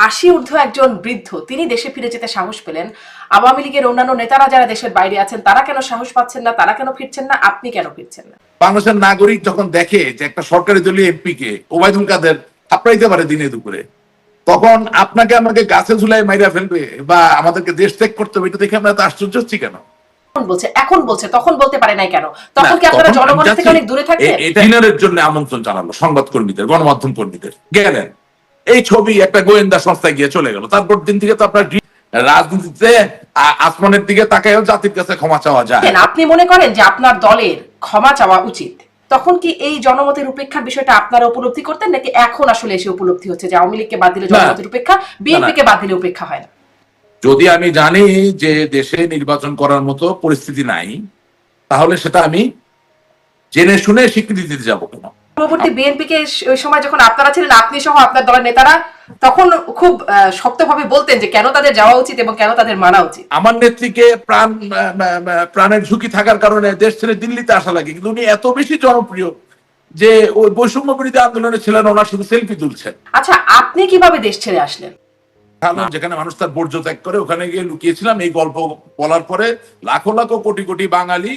80 ঊর্ধ্ব একজন বৃদ্ধ, তিনি দেশে ফিরে যেতে সাহস পেলেন। আওয়ামী লীগের অন্যান্য নেতারা যারা দেশের বাইরে আছেন তারা কেন সাহস পাচ্ছেন না, তারা কেন ফিরছেন না, আপনি কেন ফিরছেন না? বাংলাদেশের নাগরিক যখন দেখে যে একটা সরকারি দলীয় এমপি কে ওবায়দুল কাদের থাপড়াইতে পারে দিনে দুপুরে, তখন আপনাকে আমাকে গাছে ঝুলাই মাইরা ফেলবে বা আমাদেরকে দেশ ত্যাগ করতে হবে, এটা দেখে আমরা তো আশ্চর্য হচ্ছি কেন? এখন বলছে, তখন বলতে পারে নাই কেন? তখন কি আপনারা জনগণের থেকে অনেক দূরে থাকতেন? এটা ডিনারের জন্য আমন্ত্রণ জানালো সংবাদ কর্মীদের, গণমাধ্যম কর্মীদের, গেলেন, এই ছবি একটা গোয়েন্দা সংস্থায় গিয়ে চলে গেল। তারপর দিন থেকে তো আপনার রাজনীতিতে আসমানের দিকে তাকায়ও জাতির কাছে ক্ষমা চাওয়া যায়। আপনি মনে করেন যে আপনার দলের ক্ষমা চাওয়া উচিত? তখন কি এই জনমতের উপেক্ষার বিষয়টা আপনারা উপলব্ধি করতেন, নাকি এখন আসলে এসে উপলব্ধি হচ্ছে যে আওয়ামী লীগকে বাদ দিলে জনমতের উপেক্ষা, বিএনপি কে বাদ দিলে উপেক্ষা হয় না? যদি আমি জানি যে দেশে নির্বাচন করার মতো পরিস্থিতি নাই, তাহলে সেটা আমি জেনে শুনে স্বীকৃতি দিতে যাবো কেন? পূর্ববর্তী বিএনপি কে ওই সময় যখন আপনারা ছিলেন, আপনি সহ আপনার দলের নেতারা তখন খুব শক্তভাবে বলতেন যে কেন তাদের যাওয়া উচিত এবং কেন তাদের মানা উচিত। আমার নেত্রীকে প্রাণের ঝুঁকি থাকার কারণে দেশ ছেড়ে দিল্লিতে আসা লাগে, কিন্তু উনি এত বেশি জনপ্রিয় যে ওই বৈষম্য বিরোধী আন্দোলনে ছিলেন, ওনার শুধু সেলফি তুলছেন। আচ্ছা, আপনি কিভাবে দেশ ছেড়ে আসলেন? যেখানে মানুষ তার বর্জ্য ত্যাগ করে ওখানে গিয়ে লুকিয়েছিলাম। এই গল্প বলার পরে লাখো লাখো কোটি কোটি বাঙালি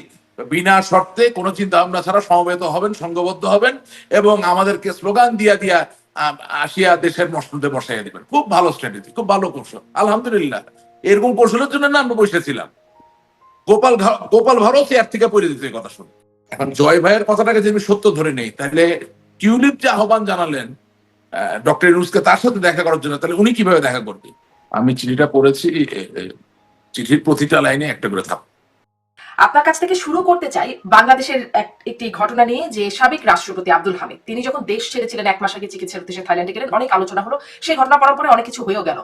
বিনা শর্তে কোনো চিন্তা ভাবনা ছাড়া সমবেত হবেন, সংঘবদ্ধ হবেন এবং আমাদেরকে স্লোগান দিয়া দিয়া আসিয়া দেশের মসনদে বসাইয়া দিবেন। খুব ভালো স্ট্র্যাটেজি, খুব ভালো কৌশল, আলহামদুলিল্লাহ। এরকম কৌশলের জন্য না আমরা বসেছিলাম। গোপাল ভারত এর থেকে পড়ে দিতে কথা শুনে। এখন জয় ভাইয়ের কথাটাকে যদি আমি সত্য ধরে নেই, তাহলে টিউলিপ যে আহ্বান জানালেন ডক্টর ইউনূসকে তার সাথে দেখা করার জন্য, তাহলে উনি কিভাবে দেখা করবে? আমি চিঠিটা পড়েছি, চিঠির প্রতিটা লাইনে একটা করে থাক। আপনার কাছ থেকে শুরু করতে চাই বাংলাদেশের একটি ঘটনা নিয়ে, যে সাবেক রাষ্ট্রপতি আব্দুল হামিদ, তিনি যখন দেশ ছেড়েছিলেন 1 মাস আগে চিকিৎসার উদ্দেশ্যে থাইল্যান্ডে গেলেন, অনেক আলোচনা হলো, সেই ঘটনা পড়ার পরে অনেক কিছু হয়েও গেল।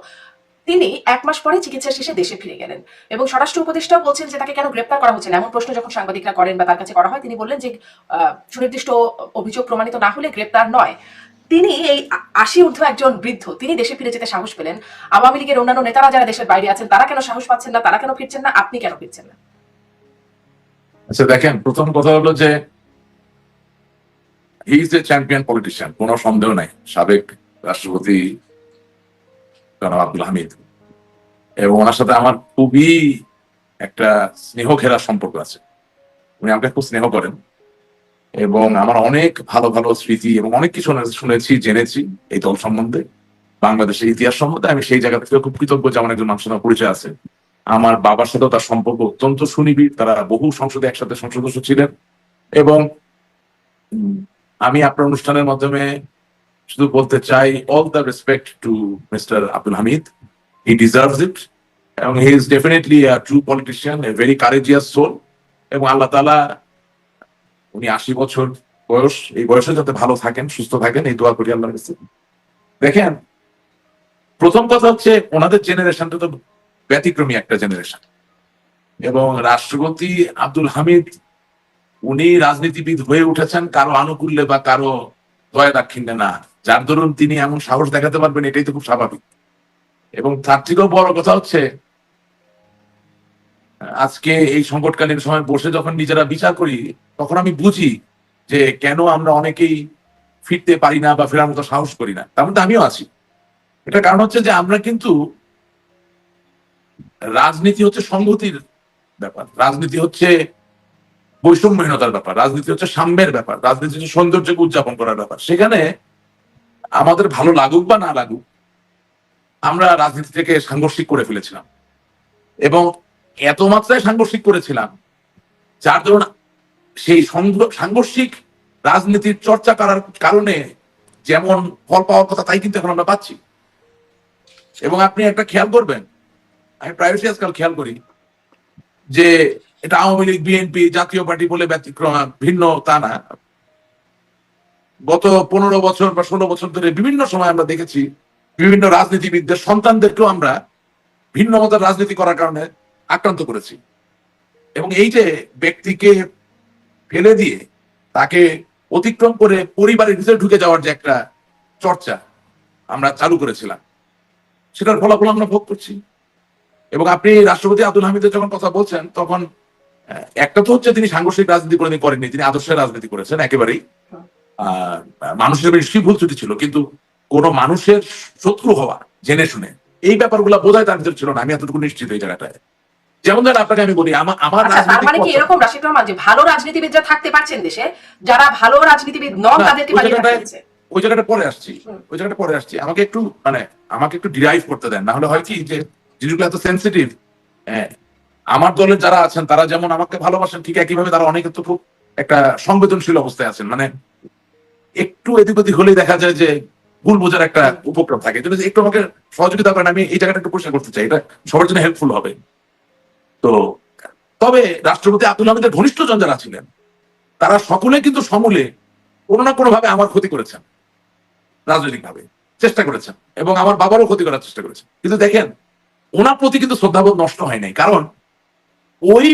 তিনি 1 মাস পরে চিকিৎসা শেষে দেশে ফিরে গেলেন এবং স্বরাষ্ট্র উপদেষ্টাও বলছেন যে তাকে কেন গ্রেপ্তার করা হচ্ছে না। এমন প্রশ্ন যখন সাংবাদিকরা করেন বা তার কাছে করা হয়, তিনি বললেন যে সুনির্দিষ্ট অভিযোগ প্রমাণিত না হলে গ্রেপ্তার নয়। তিনি এই 80 ঊর্ধ্ব একজন বৃদ্ধ, তিনি দেশে ফিরে যেতে সাহস পেলেন। আওয়ামী লীগের অন্যান্য নেতারা যারা দেশের বাইরে আছেন তারা কেন সাহস পাচ্ছেন না, তারা কেন ফিরছেন না, আপনি কেন ফিরছেন না? আচ্ছা দেখেন, প্রথম কথা হলো যে he is a champion politician, কোনো সন্দেহ নাই, সাবেক রাষ্ট্রপতি জনাব আব্দুল হামিদ, এবং ওনার সাথে আমার খুবই একটা স্নেহ ঘেরা সম্পর্ক আছে। উনি আমাকে খুব স্নেহ করেন এবং আমার অনেক ভালো ভালো স্মৃতি এবং অনেক কিছু শুনেছি, জেনেছি এই দল সম্বন্ধে, বাংলাদেশের ইতিহাস সম্বন্ধে। আমি সেই জায়গা থেকে খুব কৃতজ্ঞ যে আমার একজন মানুষের সাথে পরিচয় আছে। আমার বাবার সাথেও তার সম্পর্ক অত্যন্ত সুনিবিড়, তারা বহু সংসদে একসাথে সংসদ সদস্য ছিলেন। এবং আমি আপনার অনুষ্ঠানের মাধ্যমে শুধু বলতে চাই, all the respect to mister Abdul Hamid, he deserves it, এবং he is definitely a true politician, a very courageous soul. এবং আল্লাহ তাআলা, উনি 80 বছর বয়স, এই বয়সে যাতে ভালো থাকেন, সুস্থ থাকেন, এই দোয়া করি আল্লাহর কাছে। দেখেন, প্রথম কথা হচ্ছে ওনাদের জেনারেশনটা তো ব্যতিক্রমী একটা জেনারেশন, এবং রাষ্ট্রপতি আব্দুল হামিদ উনি রাজনীতিবিদ হয়ে উঠেছেন কারো আনুকূল্যে বা কারো দয়া দাক্ষিণ্যে না। যার দরুন তিনি এমন সাহস দেখাতে পারবেন, এটাই তো খুব স্বাভাবিক। এবং তার থেকেও বড় কথা হচ্ছে, আজকে এই সংকটকালীন সময় বসে যখন নিজেরা বিচার করি, তখন আমি বুঝি যে কেন আমরা অনেকেই ফিরতে পারি না বা ফেরার মতো সাহস করি না। তার মধ্যে আমিও আছি। এটার কারণ হচ্ছে যে আমরা কিন্তু, রাজনীতি হচ্ছে সংহতির ব্যাপার, রাজনীতি হচ্ছে বৈষম্যহীনতার ব্যাপার, রাজনীতি হচ্ছে সাম্যের ব্যাপার, রাজনীতি হচ্ছে সৌন্দর্যকে উদযাপন করার ব্যাপার। সেখানে আমাদের ভালো লাগুক বা না লাগুক, আমরা রাজনীতি থেকে সাংঘর্ষিক করে ফেলেছিলাম, এবং এত মাত্রায় সাংঘর্ষিক করেছিলাম যার ধরুন সেই সাংঘর্ষিক রাজনীতির চর্চা করার কারণে যেমন ফল পাওয়ার কথা তাই কিন্তু এখন আমরা পাচ্ছি। এবং আপনি একটা খেয়াল করবেন, আমি প্রাইভেসি আজকাল খেয়াল করি যে এটা আওয়ামী লীগ, বিএনপি, জাতীয় পার্টি বলে ব্যতিক্রম ভিন্ন তা না। গত 15 বছর বা 16 বছর ধরে বিভিন্ন সময় আমরা দেখেছি বিভিন্ন রাজনীতিবিদদের সন্তানদেরকেও আমরা ভিন্ন মতের রাজনীতি করার কারণে আক্রান্ত করেছি। এবং এই যে ব্যক্তিকে ফেলে দিয়ে তাকে অতিক্রম করে পরিবারের ভিতরে ঢুকে যাওয়ার যে একটা চর্চা আমরা চালু করেছিলাম, সেটার ফলাফল আমরা ভোগ করছি। এবং আপনি রাষ্ট্রপতি আব্দুল হামিদের যখন কথা বলছেন, তখন একটা তো হচ্ছে তিনি সাংঘর্ষিক রাজনীতি কোনোদিন করেননি, তিনি আদর্শের রাজনীতি করেছেন একেবারেই। মানুষের বেশি ভুল ত্রুটি ছিল, কিন্তু কোন মানুষের শত্রু হওয়া জেনে শুনে, এই ব্যাপারগুলো বোধহয় তার ভিতরে ছিল না। আমি এতটুকু নিশ্চিত এই জায়গাটায়। যেমন ধরেন আপনাকে আমি বলি, আমার আচ্ছা, তার রাজনৈতিক মানে কি এরকম রাশিদ রহমান যে ভালো রাজনীতিবিদ যা থাকতে পারছেন দেশে, যারা ভালো রাজনীতিবিদ নন তাদেরকে বানিয়ে রাখা হয়েছে? ওই জায়গাটা পরে আসছি, ওই জায়গাটা পরে আসছি। আমাকে একটু আমাকে একটু ডিরাইভ করতে দেন, না হলে হয় কি যে জিনিসগুলো এত সেন্সিটিভ। আমার দলের যারা আছেন তারা যেমন আমাকে ভালোবাসেন, ঠিক একইভাবে তারা অনেকে তো খুব একটা সংবেদনশীল অবস্থায় আছেন। মানে একটু এদিক ওদিক হলেই দেখা যায় যে ভুল বোঝার একটা উপক্রম থাকে। একটু আমাকে সহযোগিতা করেন, আমি এই জায়গাটা একটু পরিষ্কার করতে চাই, এটা সবার জন্য হেল্পফুল হবে। তো তবে রাষ্ট্রপতি আব্দুল হামিদের ঘনিষ্ঠজন যারা ছিলেন তারা সকলে কিন্তু সমূলে কোনো না কোনো ভাবে আমার ক্ষতি করেছেন, রাজনৈতিক ভাবে চেষ্টা করেছেন, এবং আমার বাবারও ক্ষতি করার চেষ্টা করেছেন। কিন্তু দেখেন, ওনার প্রতি কিন্তু শ্রদ্ধাবোধ নষ্ট হয় নাই, কারণ ওই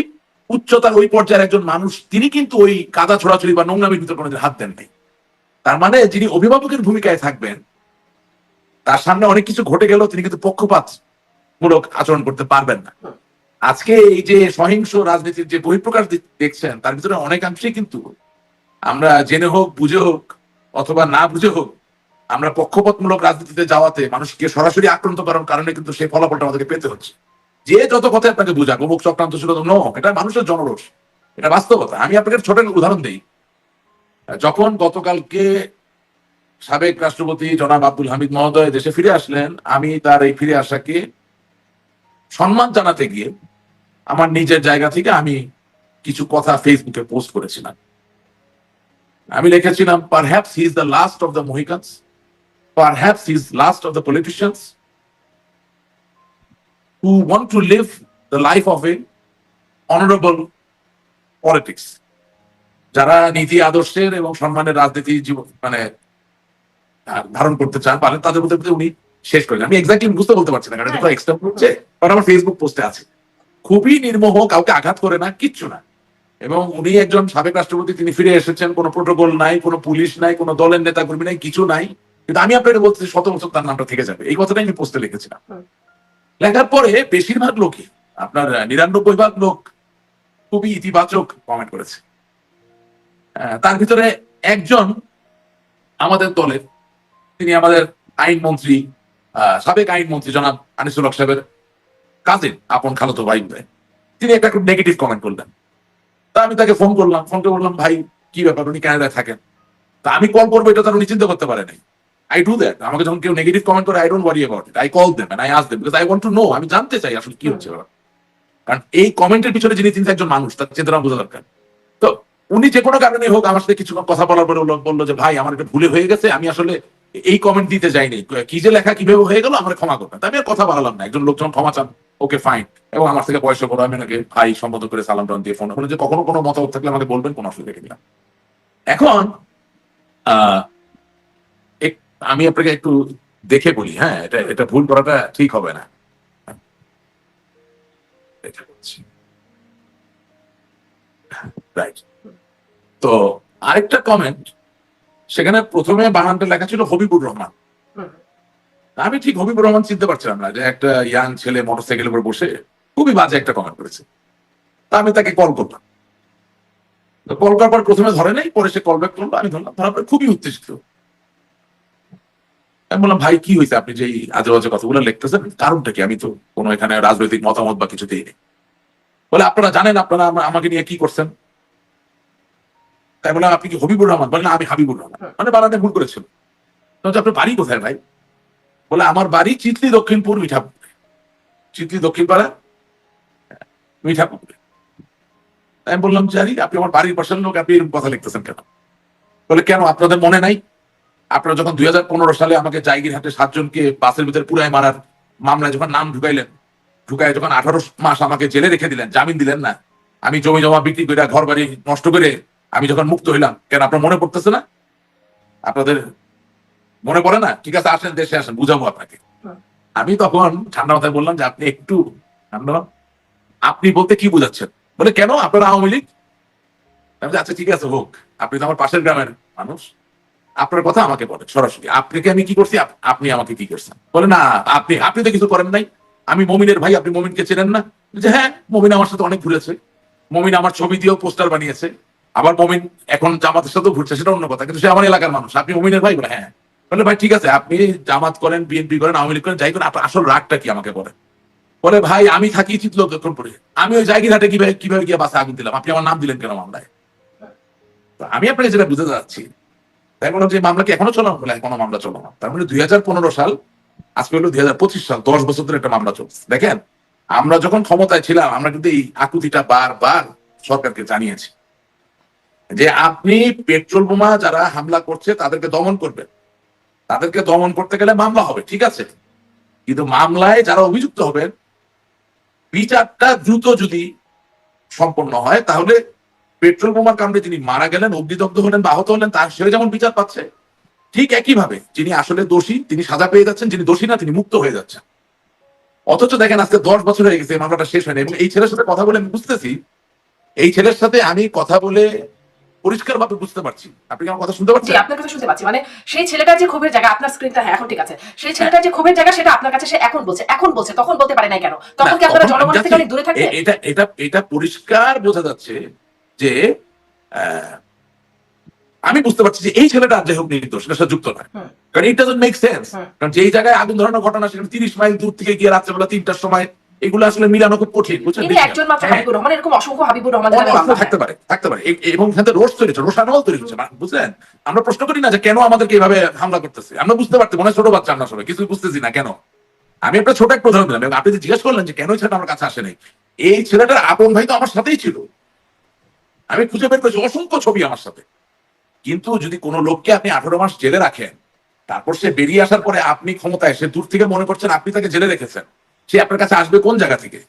উচ্চতার ওই পর্যায়ের একজন মানুষ, তিনি কিন্তু ওই কাদা ছোড়াছড়ি বা নোংরামির ভিতরে কোনোদিন হাত দেন নাই। তার মানে যিনি অভিভাবকের ভূমিকায় থাকবেন, তার সামনে অনেক কিছু ঘটে গেলেও তিনি কিন্তু পক্ষপাতমূলক আচরণ করতে পারবেন না। আজকে এই যে সহিংস রাজনীতির যে বহিঃপ্রকাশ দেখছেন, তার ভিতরে অনেকাংশেই কিন্তু আমরা জেনে হোক বুঝে হোক অথবা না বুঝে হোক, আমরা পক্ষপাতমূলক রাজনীতিতে যাওয়াতে মানুষকে সরাসরি আক্রান্ত করার কারণে কিন্তু সেই ফলাফলটা আমাদেরকে পেতে হচ্ছে। যে যত কথা আপনাকে বুঝাক অমুক চক্রান্ত ছিল, এটা মানুষের জনরোষ, এটা বাস্তবতা। আমি আপনাকে ছোট একটা উদাহরণ দিই। যখন গতকালকে সাবেক রাষ্ট্রপতি জনাব আব্দুল হামিদ মহোদয় দেশে ফিরে আসলেন, আমি তার এই ফিরে আসাকে সম্মান জানাতে গিয়ে আমার নিজের জায়গা থেকে আমি কিছু কথা ফেসবুকে পোস্ট করেছিলাম। আমি লিখেছিলাম, perhaps he is the last of the Mohicans, perhaps he is last of the politicians who want to live the life of a honorable politics, যারা নীতি আদর্শের এবং সম্মানের রাজনীতি জীবন ধারণ করতে চান পারেন, তাদের মধ্যে উনি শেষ করেন। আমি এক্স্যাক্টলি বুঝতে বলতে পারছি না, কারণ এটা এক্সট্রা হচ্ছে, কারণ আমার ফেসবুক পোস্টে আছে। খুবই নির্মোহ, কাউকে আঘাত করে না, কিচ্ছু না। এবং উনি একজন সাবেক রাষ্ট্রপতি, তিনি ফিরে এসেছেন, কোনো প্রোটোকল নাই, কোনো পুলিশ নাই, কোনো দলের নেতা কর্মী নাই, কিছু নাই। কিন্তু আমি আপনাকে বলতেছি 100 বছর তার নামটা থেকে যাবে, এই কথাটাই আমি পোস্টে লিখেছিলাম। লেখার পরে বেশিরভাগ লোকই, আপনার 99% লোক খুবই ইতিবাচক কমেন্ট করেছে। তার ভিতরে একজন আমাদের দলের, তিনি আমাদের আইনমন্ত্রী, সাবেক আইনমন্ত্রী জনাব আনিসুল হক সাহেবের কাজিন, আপন খালাতো ভাই, তিনি একটা খুব নেগেটিভ কমেন্ট করলেন। তা আমি তাকে ফোন করলাম, ফোনকে বললাম, ভাই কি ব্যাপার, উনি কানাডায় থাকেন, তা আমি কল করবো এটা তার উনি চিন্তা করতে পারে নাই। I do that. আমাকে যখন কেউ নেগেটিভ কমেন্ট করে, I don't worry about it. I call them and I ask them because I want to know. আমি জানতে চাই আসলে কি হচ্ছে। কারণ এই কমেন্টের পিছনে যিনি, তিনি একজন মানুষ, তার চিন্তা বোঝা দরকার। তো উনি যে কোনো কারণে হোক আমার সাথে কিছু কথা বলার পরে বললো যে, ভাই আমার একটা ভুলে হয়ে গেছে, আমি আসলে এই কমেন্ট দিতে যাইনি, কি যে লেখা কিভাবে হয়ে গেল আমার ক্ষমা করবেন। আমি আর কথা বাড়ালাম না। একজন লোকজন ক্ষমা চান, ওকে ফাইন, এবং আমার থেকে বয়স বড়, আমি ওনাকে ভাই সম্বোধন করে সালাম টান দিয়ে ফোন করে যে কখনো কোনো মতামত থাকলে আমাকে বলবেন, কোনো অসুবিধা নেই। এখন আমি আপনাকে একটু দেখে বলি, হ্যাঁ, এটা ভুল করাটা ঠিক হবে না। তো আরেকটা কমেন্ট, সেখানে প্রথমে বানানটা লেখা ছিল হবিবুর রহমান। আমি ঠিক হবিবুর রহমান চিনতে পারছিলাম না, যে একটা ইয়াং ছেলে মোটরসাইকেলের উপর বসে খুবই বাজে একটা কমেন্ট করেছে। তা আমি তাকে কল করলাম, কল করার পর প্রথমে ধরে নাই, পরে সে কল ব্যাক করলো, আমি ধরলাম, ধরার পরে খুবই উত্তেজিত। আমি বললাম, ভাই কি হয়েছে, আপনি যে আজে বাজে কথাগুলো লিখতেছেন, কারণটা কি? আমি তো কোনো এখানে রাজনৈতিক মতামত বা কিছু দিইনি। বলে, আপনারা জানেন আপনারা আমাকে নিয়ে কি করছেন? তাই বললাম, আপনি কি হবিবুর রহমান? বলে, না আমি হাবিবুর রহমান। মানে বানাতে ভুল করেছিল। আপনার বাড়ি কোথায় ভাই? বলে, আমার বাড়ি চিতলি দক্ষিণপুর মিঠাপুকুরে। চিতলি দক্ষিণ পাড়া মিঠাপুকুরে। আমি বললাম, জানি আপনি আমার বাড়ির পাশের লোক, আপনি এরকম কথা লিখতেছেন কেন? বলে, কেন আপনাদের মনে নাই? আপনারা যখন 2015 সালে আমাকে জায়গিরহাটে 7 জনকে বাসের ভিতরে পুরাই মারার মামলায় যখন নাম ঢুকাইলেন, ঢুকায় যখন 18 মাস আমাকে জেলে রেখে দিলেন, জামিন দিলেন না, আমি জমি জমা বিক্রি করে ঘর বাড়ি নষ্ট করে আমি যখন মুক্ত হইলাম, কেন আপনার মনে পড়তেছে না? আপনাদের মনে পড়ে না? ঠিক আছে, আসেন দেশে আসেন, বুঝাবো আপনাকে। আমি তখন ঠান্ডা মাথায় বললাম যে, আপনি একটু ঠান্ডা, আপনি বলতে কি বুঝাচ্ছেন? বলে, কেন আপনারা আওয়ামী লীগ? আচ্ছা ঠিক আছে হোক, আপনি তো আমার পাশের গ্রামের মানুষ, আপনার কথা আমাকে বলেন সরাসরি, আপনাকে আমি কি করছি, আপনি আমাকে কি করছেন? বলে, না আপনি তো কিছু করেন নাই, আমি মমিনের ভাই, আপনি মমিনকে চেনেন না? যে হ্যাঁ, মমিন আমার সাথে অনেক ঘুরেছে, মমিন আমার ছবি দিয়েও পোস্টার বানিয়েছে, আবার মমিন এখন জামাতের সাথেও ঘুরছে, সেটা অন্য কথা, কিন্তু সে আমার এলাকার মানুষ, আপনি মমিনের ভাই? বলে, হ্যাঁ। বলে ভাই ঠিক আছে, আপনি জামাত করেন, বিএনপি করেন, আওয়ামী লীগ করেন, যাই করেন, আপনার আসল রাগটা কি আমাকে বলেন। বলে ভাই আমি থাকি চিত্রকরপুরে, আমি ওই জায়গাঘাটে কিভাবে কিভাবে গিয়ে বাসে আগুন দিলাম, আপনি আমার নাম দিলেন কেন মামলায়? তো আমি আপনাকে যেটা বুঝতে যাচ্ছি, তাই বললাম যে মামলা কি এখনো চলো? বলে কোনো মামলা চলো না। তার মানে 2015 সাল, আজকে হলো 2025 সাল, 10 বছর ধরে একটা মামলা চলছে। দেখেন, আমরা যখন ক্ষমতায় ছিলাম আমরা কিন্তু এই আকুতিটা বারবার সরকারকে জানিয়েছি যে আপনি পেট্রোল বোমা যারা হামলা করছে তাদেরকে দমন করবেন, তাদেরকে দমন করতে গেলে মামলা হবে, ঠিক আছে, কিন্তু মামলায় যারা অভিযুক্ত হবেন বিচারটা দ্রুত যদি সম্পন্ন হয়, তাহলে পেট্রোল বোমার কারণে যিনি মারা গেলেন, অগ্নিদগ্ধ হলেন বা আহত হলেন, তার সে যেমন বিচার পাচ্ছে, ঠিক একইভাবে যিনি আসলে দোষী তিনি সাজা পেয়ে যাচ্ছেন, যিনি দোষী না তিনি মুক্ত হয়ে যাচ্ছেন। অথচ দেখেন আজকে 10 বছর হয়ে গেছে, এই মামলাটা শেষ হয়নি। এবং এই ছেলের সাথে কথা বলে আমি বুঝতেছি, এই ছেলের সাথে আমি কথা বলে পরিষ্কার ভাবে বুঝতে পারছি। আপনি কি আমার কথা শুনতে জি, পাচ্ছেন? আপনার কথা শুনতে পাচ্ছি। মানে সেই ছেলেটার যে ক্ষোভের জায়গা, আপনার স্ক্রিনটা হ্যাঁ এখন ঠিক আছে, সেই ছেলেটার যে ক্ষোভের জায়গা সেটা আপনার কাছে সে এখন বলছে, তখন বলতে পারে নাই কেন? না, তখন কি আপনারা তখন জনগণের থেকে অনেক দূরে থাকতেন? এটা এটা এটা পরিষ্কার বোঝা যাচ্ছে যে আহ, আমি বুঝতে পারছি যে এই ছেলেটা যে হোক নির্দোষ, সেটার সাথে যুক্ত নয়। হুম, কারণ ইট ডাজন্ট মেক সেন্স। হুম। কারণ যেই জায়গায় আগুন ধরানোর ঘটনা, সেখানে 30 মাইল দূর থেকে গিয়ে রাত্রেবেলা 3টার সময়, এগুলো আসলে মিলানো খুব কঠিন, বুঝছেন? তিনি একজন মাত্র হ্যাঁ, হাবিবুর রহমান, এরকম অসংখ্য হাবিবুর রহমান অনেক নামে অস্ত্র মামলা হয়। থাকতে পারে, থাকতে পারে। এবং এখানে রোষ তৈরি হচ্ছে, রোষানল তৈরি হচ্ছে, বুঝলেন? আমরা প্রশ্ন করি না যে কেন আমাদেরকে এইভাবে হামলা করতেছে, আমরা বুঝতে পারছি, মনে হয় ছোট বাচ্চা আমরা সবাই, কিছু বুঝতেছি না কেন। আমি একটা ছোট একটা উদাহরণ দিলাম, এবং আপনি যে জিজ্ঞেস করলেন যে কেন এই ছেলেটা আমার কাছে আসে নাই, এই ছেলেটার আপন ভাই তো আমার সাথেই ছিল, আমি খুঁজে বের করেছি অসংখ্য ছবি আমার সাথে। কিন্তু যদি কোনো লোককে আপনি 18 মাস জেলে রাখেন, তারপর সে বেরিয়ে আসার পরে আপনি ক্ষমতায়, সে দূর থেকে মনে করছেন আপনি তাকে জেলে রেখেছেন, সে আপনার কাছে আসবে কোন জায়গা থেকে?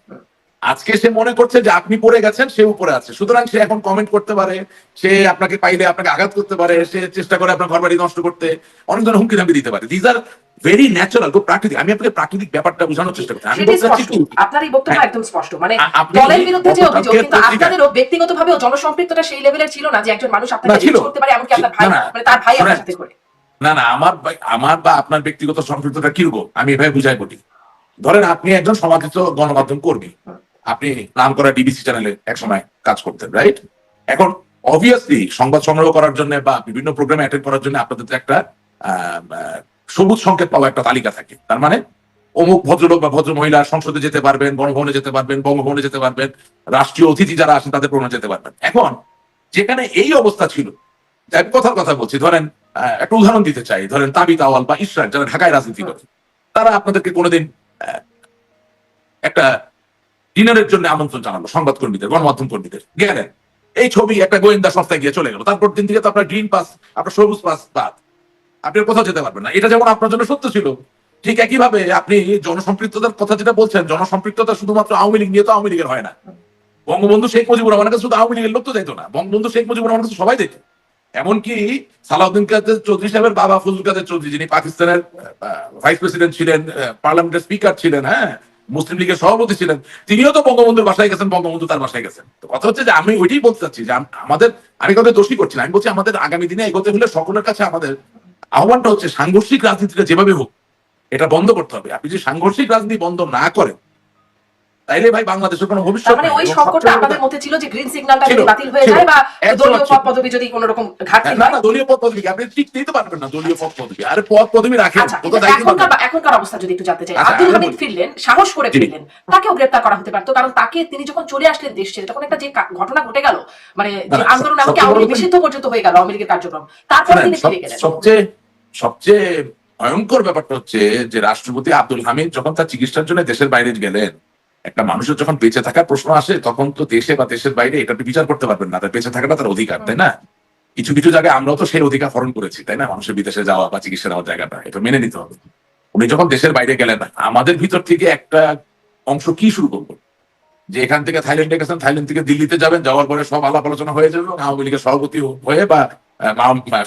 আজকে সে মনে করছে যে আপনি পড়ে গেছেন, সে উপরে আছে, সুতরাং সে এখন কমেন্ট করতে পারে, সে আপনাকে পাইলে আপনাকে আঘাত করতে পারে, সে চেষ্টা করে আপনার ঘর বাড়ি নষ্ট করতে, অনেকজন হুমকি ধামকি দিতে পারে। দিজ আর ভেরি ন্যাচারাল, খুব প্রাকৃতিক। আমি আপনাকে প্রাকৃতিক ব্যাপারটা বোঝানোর চেষ্টা করছি। আমি সেটি বলতে চাচ্ছি স্পষ্ট, কি, আপনার এই বক্তব্য হ্যাঁ, একদম স্পষ্ট। মানে আপনি দলের বিরুদ্ধে যে অভিযোগ, গতকালকে কিন্তু পত্রিকায়, আপনাদেরও ব্যক্তিগতভাবেও জনসম্পৃক্ততা সেই লেভেলের ছিল না যে একজন মানুষ না আপনাকে ছিল, রিচ করতে পারে, এমনকি আপনার ভাই, না না, মানে তার ভাই আপনার শোনেন, সাথে করে। না না, আমার বা আপনার ব্যক্তিগত সম্পৃক্ততা কিরকম আমি এভাবে বুঝাই বলি। ধরেন আপনি একজন সমালোচিত গণমাধ্যম কর্মী, আপনি নাম করা ডিবিসি চ্যানেলে একসময় কাজ করতেন, রাইট? এখন অবভিয়াসলি সংবাদ সংগ্রহ করার জন্য বা বিভিন্ন প্রোগ্রামে অ্যাটেন্ড করার জন্য আপনাদের তো একটা আহ, আহ, সবুজ সংকেত পাওয়া একটা তালিকা থাকে। তার মানে অমুক ভদ্রলোক বা ভদ্র মহিলা সংসদে যেতে পারবেন, গণভবনে যেতে পারবেন, বঙ্গভবনে যেতে পারবেন, রাষ্ট্রীয় অতিথি যারা আসেন তাদের প্রোগ্রামে যেতে পারবেন। এখন যেখানে এই অবস্থা ছিল, আমি কথার কথা বলছি, ধরেন একটা উদাহরণ দিতে চাই, ধরেন তাবিত আওয়াল বা ইশরাক যারা ঢাকায় রাজনীতি করে, তারা আপনাদেরকে কোনোদিন আহ, একটা ডিনারের জন্য আমন্ত্রণ জানালো সংবাদকর্মীদের, গণমাধ্যম কর্মীদের, গেলেন, এই ছবি একটা গোয়েন্দা সংস্থায় গিয়ে চলে গেল, তারপর দিন থেকে তো আপনার গ্রিন পাস, আপনার সবুজ পাস বাদ, আপনি আর কোথাও যেতে পারবেন না। এটা যেমন আপনার জন্য সত্য ছিল, ঠিক একইভাবে আপনি জনসম্পৃক্ততার কথা যেটা বলছেন, জনসম্পৃক্ততা শুধুমাত্র আওয়ামী লীগ নিয়ে তো আওয়ামী লীগের হয় না। বঙ্গবন্ধু শেখ মুজিবুর রহমানের কাছে শুধু আওয়ামী লীগের লোক তো যেত না, বঙ্গবন্ধু শেখ মুজিবুর রহমানের কাছে সবাই যেত। এমনকি সালাউদ্দিন কাদের চৌধুরী সাহেবের বাবা ফজল কাদের চৌধুরী, যিনি পাকিস্তানের ভাইস প্রেসিডেন্ট ছিলেন, পার্লামেন্টের স্পিকার ছিলেন, হ্যাঁ, মুসলিম লীগের সভাপতি ছিলেন, তিনিও তো বঙ্গবন্ধুর বাসায় গেছেন, বঙ্গবন্ধু তার বাসায় গেছেন। তো কথা হচ্ছে যে আমি ওইটাই বলতে চাচ্ছি যে আমাদের, আমি কাউকে দোষী করছি না, আমি বলছি আমাদের আগামী দিনে এগোতে হলে সকলের কাছে আমাদের আহ্বানটা হচ্ছে সাংঘর্ষিক রাজনীতিটা যেভাবে হোক এটা বন্ধ করতে হবে। আপনি যদি সাংঘর্ষিক রাজনীতি বন্ধ না করেন, তাইলে ভাই বাংলাদেশের কোনো ভবিষ্যৎ তার মানে নাই। ওই এবং সংকটটা সবচেয়ে বড় আপনাদের কথা- মধ্যে ছিল যে গ্রিন সিগন্যালটা ছিল, যদি বাতিল হয়ে ছিল, যায় বা 100% দলীয় ছিল। পদ পদবি যদি কোনো রকম ঘাটতি না হয়। না, দলীয় পদ পদবি আপনি টিকতেই তো পারবেন না, দলীয় পদ পদবি, আরে পদ পদবি রাখেন, আচ্ছা, ও কিন্তু তো দায়িত্ব এখনকার পাবেন। এখনকার অবস্থা যদি একটু জানতে চাই, আচ্ছা, আব্দুল আমি হামিদ বলি। ফিরলেন, সাহস করে জি। ফিরলেন, তাকেও গ্রেফতার করা হতে পারতো, কারণ তাকে তিনি যখন চলে আসলেন দেশ ছেড়ে, তখন একটা যে ঘটনা ঘটে গেল, মানে না যে না, আন্দোলন এমনকি সবচেয়ে আওয়ামী বড় লীগ কথা, নিষিদ্ধ পর্যন্ত হয়ে গেল আওয়ামী লীগের কার্যক্রম, তারপরে শোনেন, তিনি ফিরে গেলেন। সবচেয়ে সবচেয়ে ভয়ঙ্কর ব্যাপারটা হচ্ছে যে রাষ্ট্রপতি আব্দুল হামিদ যখন তার চিকিৎসার জন্য দেশের বাইরে গেলেন, একটা মানুষের যখন বেঁচে থাকার প্রশ্ন আসে, তখন তো দেশে বা দেশের বাইরে এটা আপনি বিচার করতে পারবেন না, তার বেঁচে থাকাটা তার অধিকার, তাই না? কিছু কিছু জায়গায় আমরাও তো সেই অধিকার হরণ করেছি, তাই না? মানুষের বিদেশে যাওয়া বা চিকিৎসা নেওয়ার জায়গাটা, এটা মেনে নিতে হবে। উনি যখন দেশের বাইরে গেলেন, আমাদের ভিতর থেকে একটা অংশ কি শুরু করবো, যে এখান থেকে থাইল্যান্ডে গেছেন, থাইল্যান্ড থেকে দিল্লিতে যাবেন, যাওয়ার পরে সব আলাপ আলোচনা হয়ে যাবে এবং আওয়ামী লীগের সভাপতি হয়ে বা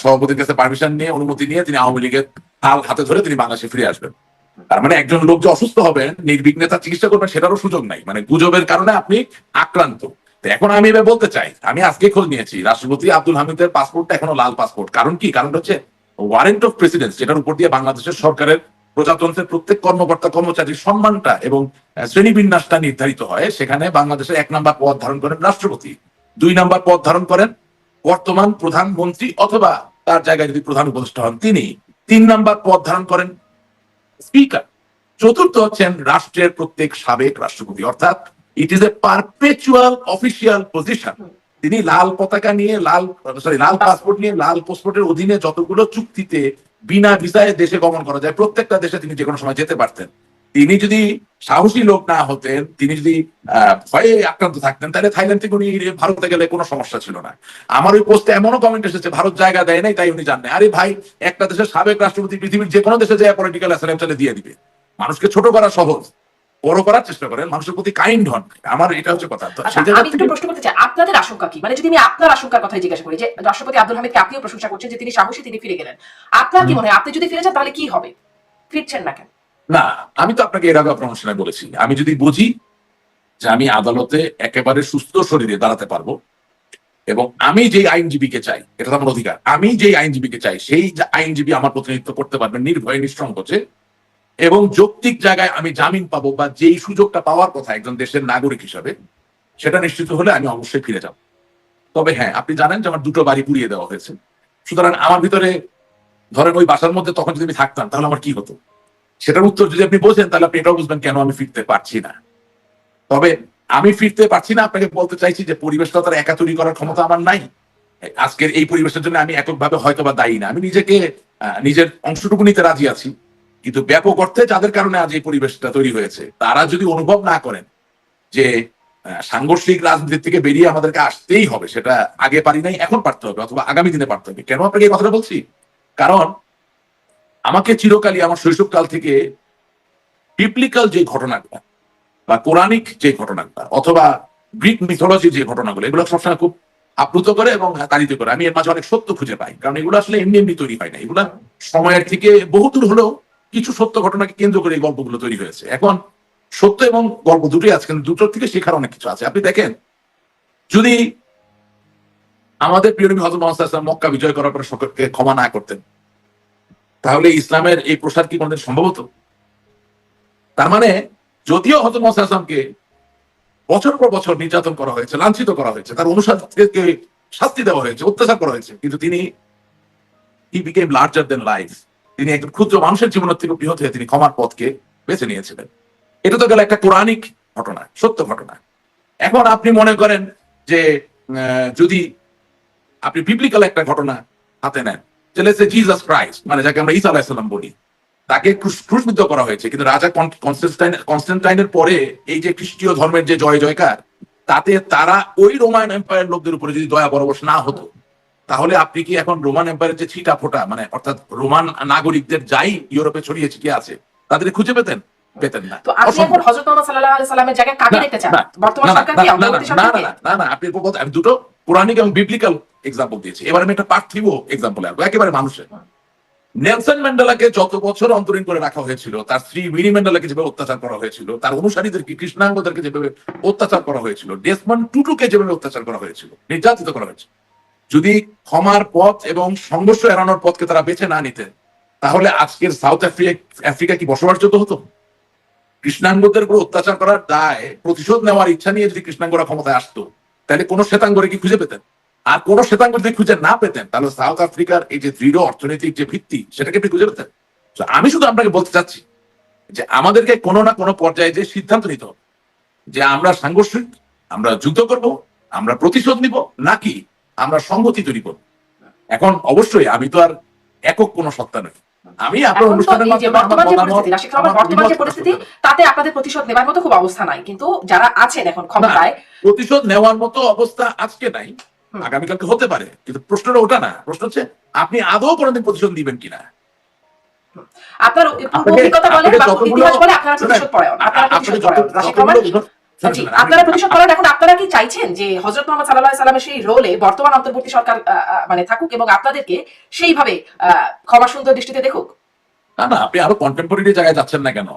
সভাপতির কাছে পারমিশন নিয়ে, অনুমতি নিয়ে তিনি আওয়ামী লীগের হাল হাতে ধরে তিনি বাংলাদেশে ফিরে আসবেন। তার মানে একজন লোক যে অসুস্থ হবেন, নির্বিঘ্নে তার চিকিৎসা করবেন, সেটারও সুযোগ নাই, মানে গুজবের কারণে আপনি আক্রান্ত। তো এখন আমি এবার বলতে চাই, আমি আজকে খোঁজ নিয়েছি, রাষ্ট্রপতি আব্দুল হামিদের পাসপোর্টটা এখনো লাল পাসপোর্ট। কারণ কি? কারণ হচ্ছে ওয়ারেন্ট অফ প্রেসিডেন্স, যেটার উপর দিয়ে বাংলাদেশের সরকারের প্রজাতন্ত্রের প্রত্যেক কর্মকর্তা কর্মচারীর সম্মানটা এবং শ্রেণীবিন্যাসটা নির্ধারিত হয়। সেখানে বাংলাদেশের 1 নম্বর পদ ধারণ করেন রাষ্ট্রপতি, 2 নম্বর পদ ধারণ করেন বর্তমান প্রধানমন্ত্রী, অথবা তার জায়গায় যদি প্রধান উপদেষ্টা হন তিনি, 3 নাম্বার পদ ধারণ করেন স্পিকার। চতুর্থ হচ্ছেন রাষ্ট্রের প্রত্যেক সাবেক রাষ্ট্রপতি, অর্থাৎ it is a perpetual official position. তিনি লাল পতাকা নিয়ে লাল পাসপোর্ট নিয়ে লাল পাসপোর্টের অধীনে যতগুলো চুক্তিতে বিনা ভিসায় দেশে গমন করা যায় প্রত্যেকটা দেশে তিনি যে কোনো সময় যেতে পারতেন। তিনি যদি সাহসী লোক না হতেন, তিনি যদি ভয়ে আক্রান্ত থাকতেন, তাহলে থাইল্যান্ড থেকে উনি ভারতে গেলে কোনো সমস্যা ছিল না। আমার ওই পোস্টে এমনও কমেন্ট এসেছে ভারত জায়গা দেয় নাই তাই উনি জান না। আরে ভাই, একটা দেশের সাবেক রাষ্ট্রপতি পৃথিবীর যে কোনো দেশে যায় পলিটিক্যাল অ্যাসাইলাম চাইলে দিয়ে দিবে। মানুষকে ছোট করা সহজ, বড় করার চেষ্টা করেন, মানুষের প্রতি কাইন্ড হন। আমার এটা হচ্ছে কথা। আমি একটু প্রশ্ন করতে চাই, আপনাদের আশঙ্কা কি? মানে যদি আমি আপনার আশঙ্কার কথাই জিজ্ঞাসা করি, যে রাষ্ট্রপতি আব্দুল হামিদকে আপনিও প্রশংসা করছেন যে তিনি সাহসী, তিনি ফিরে গেলেন, আপনার কি মনে হয় আপনি যদি ফিরে যান তাহলে কি হবে? ফিরছেন না কেন? না, আমি তো আপনাকে এর আগে আপনার অনুষ্ঠানে বলেছি, আমি যদি বুঝি যে আমি আদালতে একেবারে সুস্থ শরীরে দাঁড়াতে পারবো এবং আমি যেই আইনজীবীকে চাই, এটা তো আমার অধিকার, আমি যেই আইনজীবীকে চাই সেই আইনজীবী আমার প্রতিনিধিত্ব করতে পারবেন নির্ভয়ে নিঃসংকোচে, এবং যৌক্তিক জায়গায় আমি জামিন পাবো বা যেই সুযোগটা পাওয়ার কথা একজন দেশের নাগরিক হিসাবে, সেটা নিশ্চিত হলে আমি অবশ্যই ফিরে যাব। তবে হ্যাঁ, আপনি জানেন যে আমার 2টো বাড়ি পুড়িয়ে দেওয়া হয়েছে, সুতরাং আমার ভিতরে ধরেন ওই বাসার মধ্যে তখন যদি আমি থাকতাম তাহলে আমার কি হতো, সেটার উত্তর যদি আপনি বোঝেন তাহলে আপনি এটাও বুঝবেন কেন আমি ফিরতে পারছি না। তবে আমি ফিরতে পারছি না, আপনাকে বলতে চাইছি যে পরিবেশটা তার একা তৈরি করার ক্ষমতা আমার নাই। আজকের এই পরিবেশের জন্য আমি এককভাবে হয়তো বা দায়ী না, আমি নিজেকে নিজের অংশটুকু নিতে রাজি আছি, কিন্তু ব্যাপক অর্থে যাদের কারণে আজ এই পরিবেশটা তৈরি হয়েছে তারা যদি অনুভব না করেন যে সাংঘর্ষিক রাজনীতি থেকে বেরিয়ে আমাদেরকে আসতেই হবে, সেটা আগে পারি নাই এখন পারতে হবে অথবা আগামী দিনে পারতে হবে। কেন আপনাকে এই কথাটা বলছি? কারণ আমাকে চিরকালই আমার শৈশবকাল থেকে বিপ্লিক্যাল যে ঘটনাগুলো বা পৌরাণিক যে ঘটনাগুলো অথবা গ্রিক মিথোলজির যে ঘটনাগুলো, এগুলো সবসময় খুব আপ্লুত করে এবং তাড়িত করে। আমি এর মাঝে অনেক সত্য খুঁজে পাই, কারণ এগুলো আসলে এমনি এমনি তৈরি হয় না, এগুলো সময়ের থেকে বহুদূর হলেও কিছু সত্য ঘটনাকে কেন্দ্র করে এই গল্পগুলো তৈরি হয়েছে। এখন সত্য এবং গল্প দুটোই আছে, কিন্তু দুটোর থেকে শেখার অনেক কিছু আছে। আপনি দেখেন, যদি আমাদের প্রিয় নবী হযরত মুহাম্মদ সাল্লাল্লাহু আলাইহি ওয়াসাল্লাম মক্কা বিজয় করার পর সকলকে ক্ষমা না করতেন, তাহলে ইসলামের এই প্রসার কি কোনদিন সম্ভব হতো? তার মানে যদিও হযরত মুহাম্মদ সাল্লাল্লাহু আলাইহি ওয়াসাল্লামকে বছর পর বছর নির্যাতন করা হয়েছে, লাঞ্ছিত করা হয়েছে, তার অনুসারীদেরকে শাস্তি দেওয়া হয়েছে, অত্যাচার করা হয়েছে, কিন্তু তিনি he became larger then life. তিনি একজন ক্ষুদ্র মানুষের জীবনের থেকে বৃহৎ হয়ে তিনি ক্ষমার পথকে বেছে নিয়েছিলেন। এটা তো গেল একটা পৌরাণিক ঘটনা, সত্য ঘটনা। এখন আপনি মনে করেন যে যদি আপনি বিবলিক্যাল একটা ঘটনা হাতে নেন, যে জিসাস ক্রাইস্ট, মানে যাকে আমরা ঈসা আলাইহিস সালাম বলি, তাকে ক্রুশবিদ্ধ করা হয়েছে, কিন্তু রাজা কনস্টান্টাইনের পরে এই যে খ্রিস্টীয় ধর্মের যে জয় জয়কার, তাতে তারা ওই রোমান এম্পায়ার লোকদের উপরে যদি দয়া পরবশ না হতো, তাহলে আপনি কি এখন রোমান এম্পায়ারের যে ছিটা ফোটা, মানে অর্থাৎ রোমান নাগরিকদের যাই ইউরোপে ছড়িয়ে ছিটিয়ে আছে, তাদের খুঁজে পেতেন না। তো আপনি এখন হযরত মুহাম্মদ সাল্লাল্লাহু আলাইহি সাল্লামের জায়গায় কাকে দেখতে চান? বর্তমান সরকার কি অন্তর্বর্তী সরকারকে? না, আপনি আমি দুটো পৌরাণিক এবং বিবলিক্যাল এক্সাম্পল দিয়েছি, এবার আমি একটা পার্থিব এক্সাম্পল আসবো, একেবারে মানুষের। নেলসন ম্যান্ডেলাকে যত বছর অন্তরীণ করে রাখা হয়েছিল, তার স্ত্রী উইনি ম্যান্ডেলাকে যেভাবে অত্যাচার করা হয়েছিল, তার অনুসারীদেরকে কৃষ্ণাঙ্গদেরকে যেভাবে অত্যাচার করা হয়েছিল, ডেসমন্ড টুটুকে যেভাবে অত্যাচার করা হয়েছিল, নির্যাতিত করা হয়েছিল, যদি ক্ষমার পথ এবং সংঘর্ষ এড়ানোর পথকে তারা বেছে না নিতে, তাহলে আজকের সাউথ আফ্রিকা কি বসবাসযোগ্য হতো? কৃষ্ণাঙ্গদের উপর অত্যাচার করার দায় প্রতিশোধ নেওয়ার ইচ্ছা নিয়ে যদি কৃষ্ণাঙ্গরা ক্ষমতায় আসতো, তাহলে কোন শ্বেতাঙ্গরে কি খুঁজে পেতেন? আর কোন শ্বেতাঙ্গ যদি খুঁজে না পেতেন, তাহলে সাউথ আফ্রিকার এই যে দৃঢ় অর্থনৈতিক যে ভিত্তি, সেটাকে আপনি খুঁজে পেতেন। আমি শুধু আপনাকে বলতে চাচ্ছি যে আমাদেরকে কোনো না কোনো পর্যায়ে যে সিদ্ধান্ত নিতে হবে যে আমরা সাংঘর্ষিক, আমরা যুদ্ধ করব, আমরা প্রতিশোধ নিব, নাকি আমরা সংহতি তৈরি করব। এখন অবশ্যই আমি তো আর একক কোনো সত্তা নই, আমি আপনার অনুষ্ঠানের মাধ্যমে বর্তমান যে পরিস্থিতি, তাতে আপনাদের প্রতিশোধ নেবার মতো খুব অবস্থা নাই, কিন্তু যারা আছেন এখন ক্ষমতায়, প্রতিশোধ নেওয়ার মতো অবস্থা আজকে নাই, আগামীকালকে হতে পারে, কিন্তু প্রশ্নটা ওটা না। প্রশ্ন হচ্ছে আপনি আদৌ কোনোদিন প্রতিশোধ দিবেন কিনা। আপনার অভিজ্ঞতা বলে বা ইতিহাস বলে আপনারা প্রতিশোধ পরায়ণ, আপনারা প্রতিশোধ পরায়ণ। এখন আপনারা কি চাইছেন যে হযরত মুহাম্মদ সাল্লাল্লাহু আলাইহি সাল্লামের সেই রোলে বর্তমান অন্তর্বর্তী সরকার মানে থাকুক এবং আপনাদেরকে সেইভাবে ক্ষমা সুন্দর দৃষ্টিতে দেখুক? না, আপনি আরো কন্টেম্পোরারি জায়গায় যাচ্ছেন না কেন?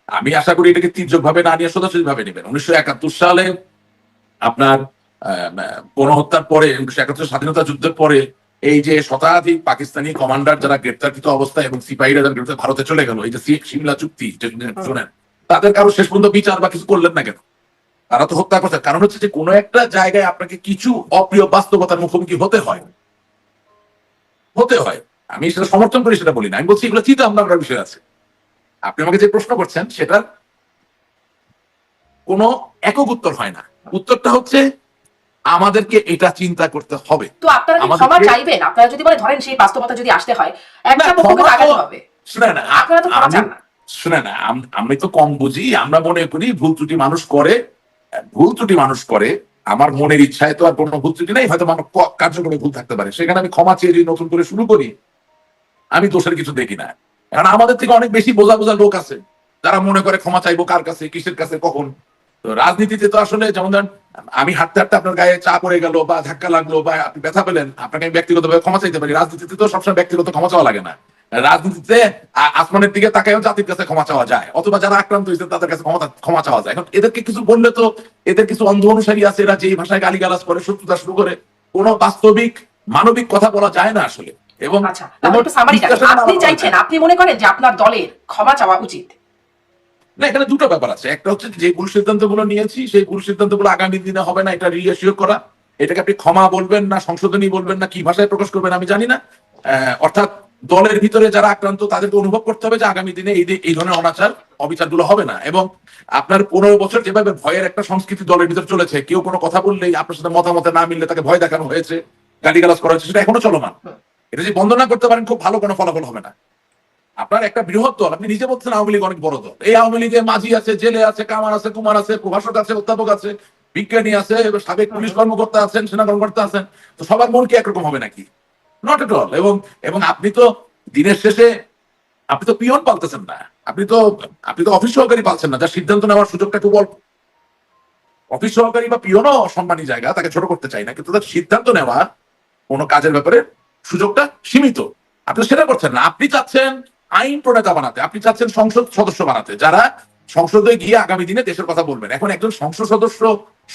আমি আশা করি এটাকে তীর্যক ভাবে না নিয়ে সোজাসুজি ভাবে নেবেন। 1971 সালে আপনার গণহত্যার পরে, 1971 স্বাধীনতা যুদ্ধের পরে এই যে শতাধিক পাকিস্তানি কমান্ডার যারা গ্রেপ্তারকৃত অবস্থায় এবং সিপাহীরা যারা গ্রেপ্তার ভারতে চলে গেল, এই যে সিমলা চুক্তি শোনেন, তাদের কারো শেষ পর্যন্ত বিচার বা কিছু করলেন না কেন? তারা তো হত্যা করছে। কারণ হচ্ছে যে কোনো একটা জায়গায় আপনাকে কিছু অপ্রিয় বাস্তবতার মুখোমুখি হতে হয়। আমি সেটা সমর্থন করি, সেটা বলি না। আমি বলছি এগুলো চিন্তা ভাবনা করার বিষয় আছে। আপনি আমাকে যে প্রশ্ন করছেন সেটার কোনো একক উত্তর হয় না। উত্তরটা হচ্ছে আমাদেরকে এটা চিন্তা করতে হবে। তো আপনারা কি ক্ষমা আমাদেরকে চাইবেন? আপনারা যদি বলে ধরেন সেই বাস্তবতা যদি আসতে হয়, না, একটা পক্ষকে ক্ষমা তো তো আগাতে হবে। শুনে না, আপনারা তো ক্ষমা আমি চান না। শুনে না, আমি তো কম বুঝি। আমরা মনে করি ভুল ত্রুটি মানুষ করে, ভুল ত্রুটি মানুষ করে। আমার মনের ইচ্ছায় তো আর কোনো ভুল ত্রুটি নেই, হয়তো মানব কার্যক্রমে ভুল থাকতে পারে, সেখানে আমি ক্ষমা চেয়ে যদি নতুন করে শুরু করি, আমি দোষের কিছু দেখি না। কারণ আমাদের থেকে অনেক বেশি বোঝা বোঝা লোক আছে যারা মনে করে ক্ষমা চাইবো কার কাছে, কিসের কাছে, কখন। তো রাজনীতিতে তো আসলে যেমন ধরেন, আমি হাঁটতে হাঁটতে আপনার গায়ে চা পড়ে গেল বা ধাক্কা লাগলো বা আপনি ব্যথা পেলেন, আপনাকে আমি ব্যক্তিগতভাবে ক্ষমা চাইতে পারি। রাজনীতিতে তো সবসময় ব্যক্তিগত ক্ষমা চাওয়া লাগে না। রাজনীতিতে আসমানের দিকে তাকায়ও জাতির কাছে ক্ষমা চাওয়া যায়, অথবা যারা আক্রান্ত হয়েছে তাদের কাছে ক্ষমা চাওয়া যায়। এখন এদেরকে কিছু বললে তো, এদের কিছু অন্ধ অনুসারী আছে, এরা যেই ভাষায় গালিগালাজ করে, শত্রুতা শুরু করে, কোনো বাস্তবিক মানবিক কথা বলা যায় না আসলে। এবং আচ্ছা, তাহলে একটু সামারি টানেন। আপনি চাইছেন, আপনি মনে করেন যে আপনার দলের ক্ষমা চাওয়া উচিত? না, এখানে দুটো ব্যাপার আছে। একটা হচ্ছে যে ভুল সিদ্ধান্তগুলো নিয়েছি সেই ভুল সিদ্ধান্তগুলো আগামী দিনে হবে না, এটা রিএশিওর করা। এটাকে আপনি ক্ষমা বলবেন না সংশোধনী বলবেন না কি ভাষায় প্রকাশ করবেন আমি জানি না। অর্থাৎ দলের ভিতরে যারা আক্রান্ত তাদেরকে অনুভব করতে হবে যে আগামী দিনে এই ধরনের অনাচার অবিচারগুলো হবে না। এবং আপনার 15 বছর যেভাবে ভয়ের একটা সংস্কৃতি দলের ভিতরে চলেছে, কেউ কোনো কথা বললেই আপনার সাথে মতামতে না মিললে তাকে ভয় দেখানো হয়েছে, গালিগালাজ করা হয়েছে, সেটা এখনো চলমান। এটা যদি বন্ধ না করতে পারেন খুব ভালো কোনো ফলাফল হবে না। আপনার একটা বৃহৎ দল, আপনি নিজে বলছেন আওয়ামী লীগ অনেক বড় দল। এই আওয়ামী লীগে মাঝি আছে, জেলে আছে, কামার আছে, কুমার আছে, প্রভাষক আছে, অধ্যাপক আছে, বিজ্ঞানী আছে, সাবেক পুলিশ কর্মকর্তা আছেন, সেনা কর্মকর্তা আছেন। তো সবার মন কি একরকম হবে নাকি? Not at all. এবং এবং আপনি তো দিনের শেষে আপনি তো পিয়ন পালতেছেন না, আপনি তো অফিস সহকারী পালছেন না, যার সিদ্ধান্ত নেওয়ার সুযোগটা খুব অল্প। অফিস সহকারী বা পিয়নও সম্মানী জায়গা, তাকে ছোট করতে চাই না, কিন্তু তার সিদ্ধান্ত নেওয়া কোনো কাজের ব্যাপারে সুযোগটা সীমিত। আপনি সেটা করছেন না। আপনি চাচ্ছেন আইন প্রণেতা বানাতে, আপনি চাচ্ছেন সংসদ সদস্য বানাতে, যারা সংসদে গিয়ে আগামী দিনে দেশের কথা বলবেন। এখন একজন সংসদ সদস্য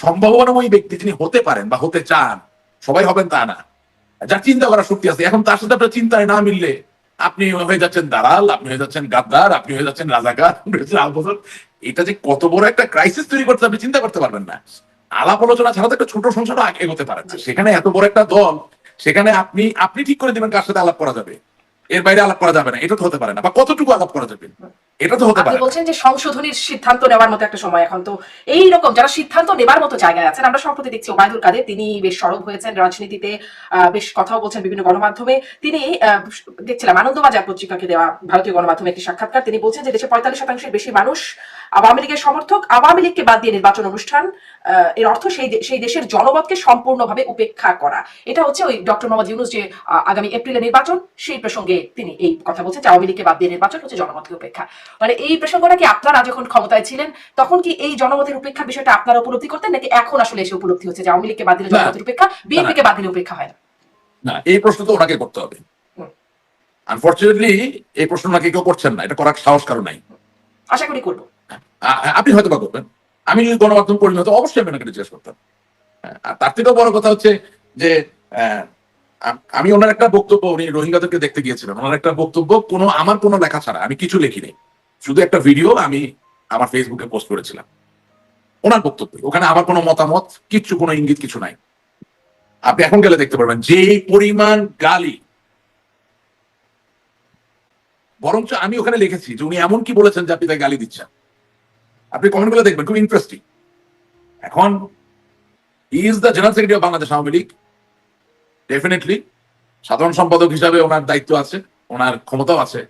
সম্ভাবনাময়ী ব্যক্তি যিনি হতে পারেন বা হতে চান, সবাই হবেন তা না, যার চিন্তা করার শক্তি আছে। এখন তার সাথে আপনার চিন্তায় না মিললে আপনি হয়ে যাচ্ছেন দালাল, আপনি হয়ে যাচ্ছেন গাদ্দার, আপনি হয়ে যাচ্ছেন রাজাকার, আপনি হয়ে যাচ্ছেন আলবদর। এটা যে কত বড় একটা ক্রাইসিস তৈরি করতে আপনি চিন্তা করতে পারবেন না। আলাপ আলোচনা ছাড়া তো একটা ছোট সংসারও এগোতে পারে না। সেখানে এত বড় একটা দল, সেখানে আপনি ঠিক করে দিবেন কার সাথে আলাপ করা যাবে, এর বাইরে আলাপ করা যাবে না, এটা তো হতে পারে না। বা কতটুকু আলাপ করা যাবে, এটা তো হতে আপনি পারে না। বলছেন যে সংশোধনীর সিদ্ধান্ত নেওয়ার মতো একটা সময় এখন। তো এই রকম যারা সিদ্ধান্ত নেবার মতো জায়গায় আছেন, আমরা সম্প্রতি দেখছি ওবায়দুল কাদের, তিনি বেশ সরব হয়েছেন রাজনীতিতে, বেশ কথাও বলছেন বিভিন্ন গণমাধ্যমে। তিনি দেখছিলাম আনন্দবাজার পত্রিকাকে দেওয়া ভারতীয় গণমাধ্যমে একটি সাক্ষাৎকার, তিনি বলছেন যে দেশে 45% বেশি মানুষ আওয়ামী লীগের সমর্থক। আওয়ামী লীগকে বাদ দিয়ে নির্বাচন অনুষ্ঠান, এর অর্থ সেই দেশের জনমতকে সম্পূর্ণভাবে উপেক্ষা করা। এটা হচ্ছে ওই ডক্টর মোহাম্মদ ইউনূস যে আগামী এপ্রিলে নির্বাচন, সেই প্রসঙ্গে তিনি এই কথা বলছেন যে আওয়ামী লীগকে বাদ দিয়ে নির্বাচন হচ্ছে জনমতকে উপেক্ষা। মানে এই প্রসঙ্গটা কি আপনারা যখন ক্ষমতায় ছিলেন তখন কি এই জনমতের উপেক্ষার বিষয়টা আপনারা উপলব্ধি করতেন, নাকি এখন আসলে এসে উপলব্ধি হচ্ছে যে আওয়ামী লীগকে বাদ দিলে না, জনমতের উপেক্ষা, বিএনপি কে বাদ দিলে উপেক্ষা হয় না? না, এই প্রশ্ন তো ওনাকে করতে হবে। আনফরচুনেটলি এই প্রশ্ন ওনাকে কেউ করছেন না, এটা করার সাহস কারো নাই। আশা করি করবো। আপনি হয়তো বা করবেন, আমি যদি গণমাধ্যম কর্মী হতো অবশ্যই আমি ওনাকে জিজ্ঞেস করতাম। আর তার থেকেও বড় কথা হচ্ছে যে আমি ওনার একটা বক্তব্য, উনি রোহিঙ্গাদেরকে দেখতে গিয়েছিলেন, ওনার একটা বক্তব্য আমার কোনো লেখা ছাড়া, আমি কিছু লিখিনি, শুধু একটা ভিডিও আমি আমার ফেসবুকে পোস্ট করেছিলাম ওনার বক্তব্য। ওখানে আমার কোনো মতামত কিচ্ছু, কোনো ইঙ্গিত কিছু নাই। আপনি এখন গেলে দেখতে পারবেন যে পরিমাণ গালি। বরঞ্চ আমি ওখানে লিখেছি যে উনি এমন কি বলেছেন যে আপনি তাকে গালি দিচ্ছেন। আপনি কমেন্ট গুলো দেখবেন, খুব ইন্টারেস্টিং। এখন হি is the general secretary of Bangladesh Awami League, definitely সাধারণ সম্পাদক হিসাবে ওনার দায়িত্ব আছে, ওনার ক্ষমতাও আছে,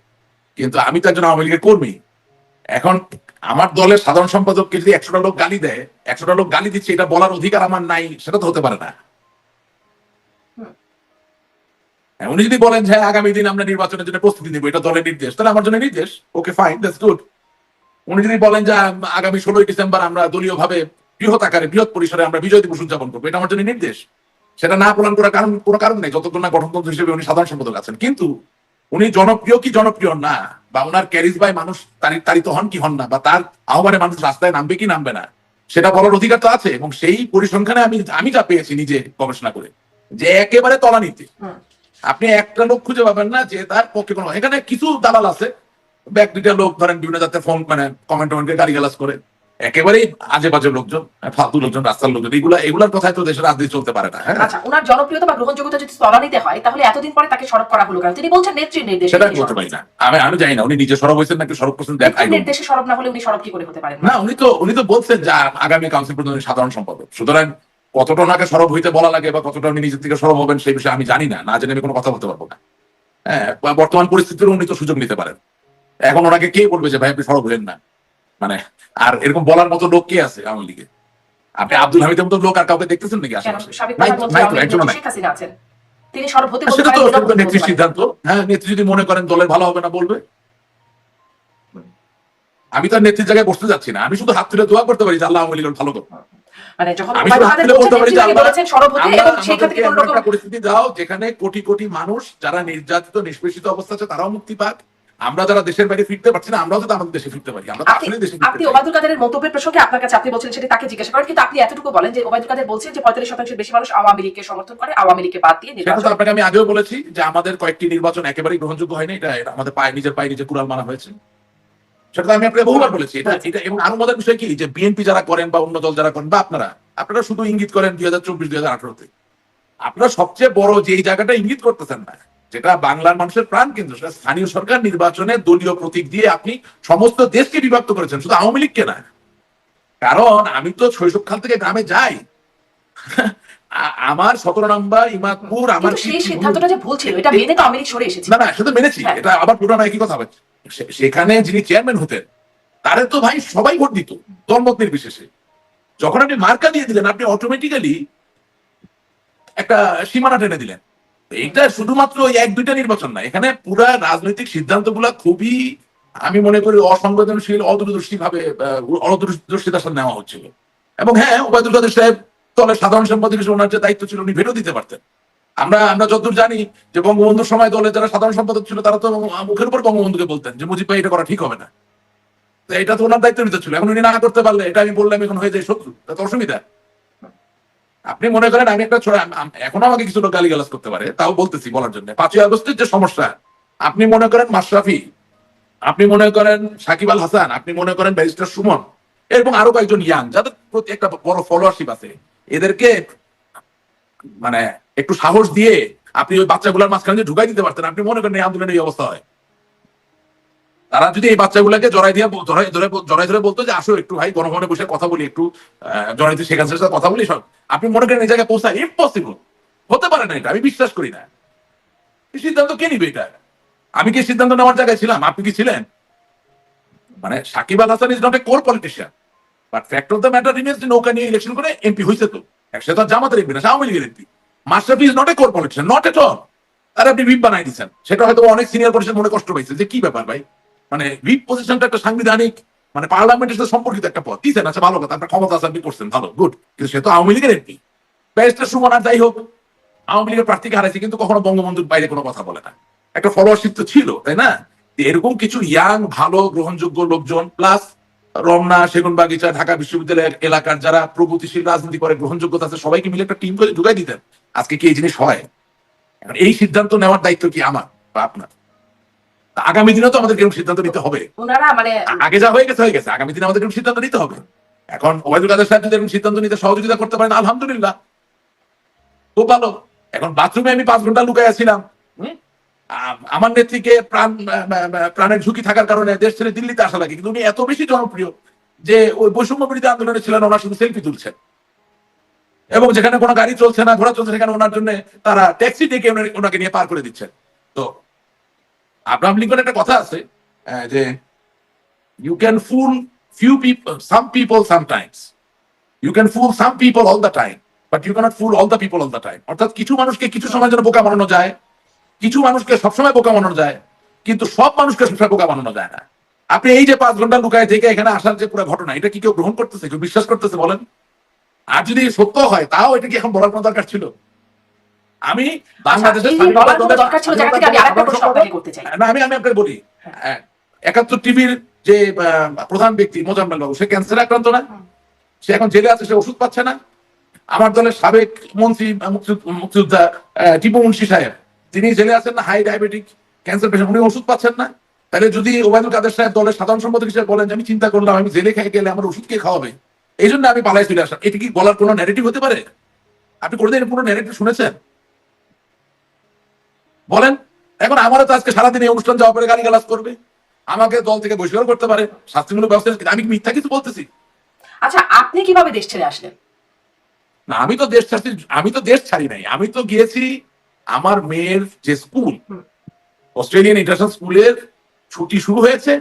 কিন্তু আমি তো একজন আওয়ামী লীগের কর্মী। এখন আমার দলের সাধারণ সম্পাদককে যদি 100টা লোক গালি দেয়, 100টা লোক গালি দিচ্ছে, এটা বলার অধিকার আমার নাই, সেটা তো হতে পারে না। উনি যদি বলেন যে আগামী দিন আমরা নির্বাচনের জন্য প্রস্তুতি নিব, এটা দলের নির্দেশ, তাহলে আমার জন্য নির্দেশ, ওকে ফাইন, দ্যাটস গুড। উনি যদি বলেন যে আগামী 16ই ডিসেম্বর আমরা দলীয় ভাবে বৃহৎ আকারে বৃহৎ পরিসরে আমরা বিজয় দিবস উদযাপন করবো, এটা আমার জন্য নির্দেশ। সেটা না পালন করার কোনো কারণ নেই, যতক্ষণ না গঠনতন্ত্র হিসেবে উনি সাধারণ সম্পাদক আছেন। কিন্তু উনি জনপ্রিয় কি জনপ্রিয় না, বা ওনার ক্যারিজমায় মানুষ তাড়িত হন কি হন না, বা তার আহ্বানে মানুষ রাস্তায় নামবে কি নামবে না, সেটা বলার অধিকার তো আছে। এবং সেই পরিসংখ্যানে আমি যা পেয়েছি নিজে গবেষণা করে, যে একেবারে তলানিতে। আপনি একটা লোক খুঁজে পাবেন না যে তার পক্ষে কোনো, এখানে কিছু দালাল আছে, এক দুইটা লোক ধরেন বিভিন্ন জাতের ফোন, মানে কমেন্ট গালিগালাজ করে, একেবারেই আজে বাজে লোকজন, ফালতু লোকজন, রাস্তার লোকজন, এগুলার কথায় তো দেশের রাজনীতি চলতে পারে না। হ্যাঁ, আচ্ছা, ওনার জনপ্রিয়তা বা গ্রহণযোগ্যতা যদি ত্বরান্বিত হয় তাহলে এতদিন পরে তাকে সরব করা হলো কেন? তিনি বলছেন নেত্রীর নির্দেশে সেটা তিনি বলতে সরব পারি হয়েছেন। না। আমি জানি না উনি নিজে সরব হয়েছেন নাকি সরব করছেন, দ্যাট আই নেত্রীর ডোন্ট নো। নির্দেশে সরব না হলে উনি সরব কি করে হতে পারেন? না, উনি তো বলছেন যে আগামী কাউন্সিল প্রধানের সাধারণ সম্পাদক, সুতরাং কতটা ওনাকে সরব হইতে বলা লাগে বা কতটা উনি নিজের থেকে সরব হবেন সেই বিষয়ে আমি জানি না, না জেনে আমি কোনো কথা বলতে পারবো না। হ্যাঁ, বা বর্তমান পরিস্থিতির উনি তো সুযোগ নিতে পারেন। এখন ওনাকে কে বলবে যে ভাই আপনি সরব হলেন না? মানে আর এরকম বলার মতো লোক কে আছে আওয়ামী লীগে? আপনি আব্দুল হামিদের মতো লোক আর কাউকে দেখতেছেন নাকি কেন আশেপাশে? সাবেক নাই তো, প্রধানমন্ত্রী নাই তো, আওয়ামী লীগ একজনও নেত্রী নাই। শেখ হাসিনা আছেন, তিনি সরব হতে বলতে সেটা তো পারেন, বিনা বলতে নেত্রীর বলতে পারেন। সিদ্ধান্ত। হ্যাঁ, নেত্রী যদি মনে করেন দলের ভালো হবে না বলবে। আমি তো আর নেত্রীর জায়গায় বসতে যাচ্ছি না, আমি শুধু হাত তুলে দোয়া করতে পারি যে আল্লাহ আওয়ামী লীগের ভালো করুন। মানে যখন আমি ওবায়দুল শুধু হাত কাদের তুলে বলছেন বলতে পারি নেত্রী যে তাকে আল্লাহ বলেছেন সরব হতে, আল্লাহ এবং সেই ক্ষেত্রে আমাদেরকে কোন এমন রকম একটা পরিস্থিতি দাও যেখানে কোটি কোটি মানুষ যারা নির্যাতিত নিষ্পেষিত অবস্থা আছে তারাও মুক্তি পাক, আমরা যারা দেশের বাইরে ফিরতে পারছি না আমরাও যাতে আমাদের দেশে ফিরতে পারি। আমরা তো আপনি আসলে দেশে ফিরতে আপনি চাই। ওবায়দুল কাদেরের মন্তব্যের প্রসঙ্গে আপনার কাছে আপনি বলছেন সেটা তাকে জিজ্ঞাসা করেন, কিন্তু আপনি এতটুকু বলেন যে ওবায়দুল কাদের বলছেন যে 45% বেশি মানুষ আওয়ামী লীগকে সমর্থন করে, আওয়ামী লীগকে বাদ দিয়ে সেটা তো নির্বাচন। আপনাকে আমি আগেও বলেছি যে আমাদের কয়েকটি নির্বাচন একেবারেই গ্রহণযোগ্য হয়নি, এটা আমাদের নিজের পায়ে নিজে কুড়াল মারা হয়েছে। সেটা তো আমি আপনাকে বহুবার বলেছি। এটা এবং আরো মজার বিষয় কি যে বিএনপি যারা করেন বা অন্য দল যারা করেন বা আপনারা শুধু ইঙ্গিত করেন 2024-2018-তে। আপনারা সবচেয়ে বড় যে জায়গাটা ইঙ্গিত করতেছেন না, যেটা বাংলার মানুষের প্রাণ কেন্দ্র, সেটা স্থানীয় সরকার নির্বাচনে দলীয় প্রতীক দিয়ে আপনি সমস্ত দেশকে বিভক্ত করেছেন, শুধু আওয়ামী লীগকে না। কারণ আমি তো শৈশবকাল থেকে গ্রামে যাই। আমার 17 নম্বর ইমাদপুর, আমার কিন্তু সেই সিদ্ধান্তটা যে ভুল ছিল এটা মেনে তো আওয়ামী লীগ সরে এসেছে। না সেটা মেনেছি, হ্যাঁ। এটা আবার পুরোনো একই কথা হবে। সেখানে যিনি চেয়ারম্যান হতেন তারে তো ভাই সবাই ভোট দিত দলমত নির্বিশেষে। যখন আপনি মার্কা দিয়ে দিলেন আপনি অটোমেটিক্যালি একটা সীমানা টেনে দিলেন। এইটা শুধুমাত্র ওই 1-2টা নির্বাচন না, এখানে পুরা রাজনৈতিক সিদ্ধান্তগুলো খুবই আমি মনে করি অসংবেদনশীল, অদূরদর্শী ভাবে অদূরদর্শিতার সাথে নেওয়া হচ্ছিল। এবং হ্যাঁ, ওবায়দুল কাদের সাহেব দলের সাধারণ সম্পাদক হিসেবে ওনার যে দায়িত্ব ছিল উনি ভেটো দিতে পারতেন। আমরা যতদূর জানি যে বঙ্গবন্ধুর সময় দলের যারা সাধারণ সম্পাদক ছিল তারা তো মুখের উপর বঙ্গবন্ধুকে বলতেন যে মুজিব ভাই এটা করা ঠিক হবে না। তো এটা তো ওনার দায়িত্বের ভিতর ছিল। এখন উনি না করতে পারলে এটা আমি বললাম এখন হয়ে যায় শত্রু, তা তো অসুবিধা। আপনি মনে করেন আমি একটা ছোট, এখনো আমাকে কিছু লোক গালিগালাজ করতে পারে, তাও বলতেছি বলার জন্য 5ই আগস্টের যে সমস্যা, আপনি মনে করেন মাশরাফি, আপনি মনে করেন সাকিব আল হাসান, আপনি মনে করেন ব্যারিস্টার সুমন, এবং আরো কয়েকজন ইয়াং যাদের প্রতি একটা বড় ফলোয়ারশিপ আছে, এদেরকে মানে একটু সাহস দিয়ে আপনি ওই বাচ্চাগুলোর মাঝখানে যে ঢুকাই দিতে পারতেন, আপনি মনে করেন এই আন্দোলনের এই অবস্থা হয়। তারা যদি এই বাচ্চাগুলোকে জড়াই ধরে বলতো যে আসো একটু ভাই গণভবনে বসে কথা বলি, একটু জননেত্রী শেখ হাসিনার সাথে কথা বলি, সব আপনি মনে করেন এই জায়গায় পৌঁছায়? ইম্পসিবল, হতে পারে না, এটা আমি বিশ্বাস করি না। এই সিদ্ধান্ত কে নিবে এটা? আমি কি সিদ্ধান্ত নেওয়ার জায়গায় ছিলাম? আপনি কি ছিলেন? মানে Shakib Al Hasan is not a core politician, but fact of the matter remains যে নৌকা নিয়ে ইলেকশন করে এমপি হয়েছে, তো একসাথে জামাতের এমপি না, আওয়ামী লীগের MP. Mashrafe is not a core politician, not at all. তার আপনি হুইপ বানাই দিচ্ছেন, সেটা হয়তো অনেক সিনিয়র পলিটিশিয়ান মনে কষ্ট পাইছে যে কি ব্যাপার ভাই, মানে হুইপ পজিশনটা একটা সাংবিধানিক মানে পার্লামেন্টের সাথে সম্পর্কিত একটা পদ দিচ্ছেন, আচ্ছা ভালো কথা, আপনার ক্ষমতা আছে আপনি করছেন, ভালো গুড, কিন্তু সে তো আওয়ামী লীগের এমপি। ব্যারিস্টার সুমন আর যাই হোক আওয়ামী লীগের প্রার্থীকে হারাইছে, কিন্তু কখনো বঙ্গবন্ধুর বাইরে কোনো কথা বলে না, একটা ফলোয়ারশিপ তো ছিল, তাই না? এরকম কিছু ইয়াং ভালো গ্রহণযোগ্য লোকজন প্লাস রমনা, সেগুনবাগিচা, ঢাকা বিশ্ববিদ্যালয়ের এলাকার যারা প্রগতিশীল রাজনীতি করে গ্রহণযোগ্যতা আছে, সবাইকে মিলে একটা টিম করে ঢুকাই দিতেন, আজকে কি এই জিনিস হয়? এখন এই সিদ্ধান্ত নেওয়ার দায়িত্ব কি আমার বা আপনার? আগামী দিনে তো আমাদের এরকম সিদ্ধান্ত নিতে হবে। ওনারা মানে আগে যা হয়ে গেছে, আগামী দিনে আমাদের এরকম সিদ্ধান্ত নিতে হবে। এখন ওবায়দুল কাদের সাহেব যদি এরকম সিদ্ধান্ত নিতে সহযোগিতা করতে পারেন আলহামদুলিল্লাহ, খুব ভালো। এখন বাথরুমে আমি 5 ঘন্টা লুকায় ছিলাম, আমার নেত্রীকে প্রাণের ঝুঁকি থাকার কারণে দেশ ছেড়ে দিল্লিতে আসা লাগে, কিন্তু উনি এত বেশি জনপ্রিয় যে ওই বৈষম্য বিরোধী আন্দোলনে ছিলেন, ওনার শুধু সেলফি তুলছেন, এবং যেখানে কোনো গাড়ি চলছে না, ঘোড়া চলছে, সেখানে ওনার জন্য তারা ট্যাক্সি ডেকে ওনাকে নিয়ে পার করে দিচ্ছেন। তো আব্রাহাম লিঙ্কন একটা কথা আছে যে you can fool few people, some people sometimes, you can fool some people all the time, but you can't fool all the people all the time. অর্থাৎ কিছু মানুষকে কিছু সময় জন্য বোকা বানানো যায়, কিছু মানুষকে সবসময় বোকা বানানো যায়, কিন্তু সব মানুষকে সবসময় বোকা বানানো যায় না। আপনি এই যে 5 ঘন্টা লুকায় থেকে এখানে আসার যে পুরো ঘটনা, এটা কি কেউ গ্রহণ করতেছে, কেউ বিশ্বাস করতেছে বলেন? আর যদি সত্য হয় তাও এটা কি এখন বলার কোনো দরকার ছিল? আমি বাংলাদেশের আমি আপনাকে বলি, 71 টিভির যে প্রধান ব্যক্তি মোজাম্মেল বাবু, সে ক্যান্সারে আক্রান্ত না? সে এখন জেলে আছে, সে ওষুধ পাচ্ছে না? আমার দলের সাবেক মন্ত্রী মুক্তিযোদ্ধা টিপু মুন্সি সাহেব, তিনি জেলে আছেন না, হাই ডায়াবেটিক ক্যান্সার পেশেন্ট, উনি ওষুধ পাচ্ছেন না? তাহলে যদি ওবায়দুল কাদের সাহেব দলের সাধারণ সম্পাদক হিসেবে বলেন যে আমি চিন্তা করলাম আমি জেলে খেয়ে গেলে আমার ওষুধ কে খাওয়াবে, এই জন্য আমি পালাই চলে আসলাম, এটা কি বলার কোনো ন্যারেটিভ হতে পারে? আপনি কোনোদিন পুরো ন্যারেটিভ শুনেছেন? বলেন। এখন আমারও তো আজকে সারাদিন এই অনুষ্ঠান যাওয়া পরে গালিগালাজ করবে, আমাকে দল থেকে বহিষ্কার করতে পারে, শাস্তিমূলক ব্যবস্থা, আমি কি মিথ্যা কিছু বলতেছি? আচ্ছা, আপনি কিভাবে দেশ ছেড়ে আসলেন? না, আমি তো দেশ ছাড়ছি, আমি তো দেশ ছাড়ি নাই, আমি তো গিয়েছি আমার মেয়ের যে স্কুল, অস্ট্রেলিয়ান ইন্টারন্যাশনাল স্কুলের ছুটি শুরু হয়েছে,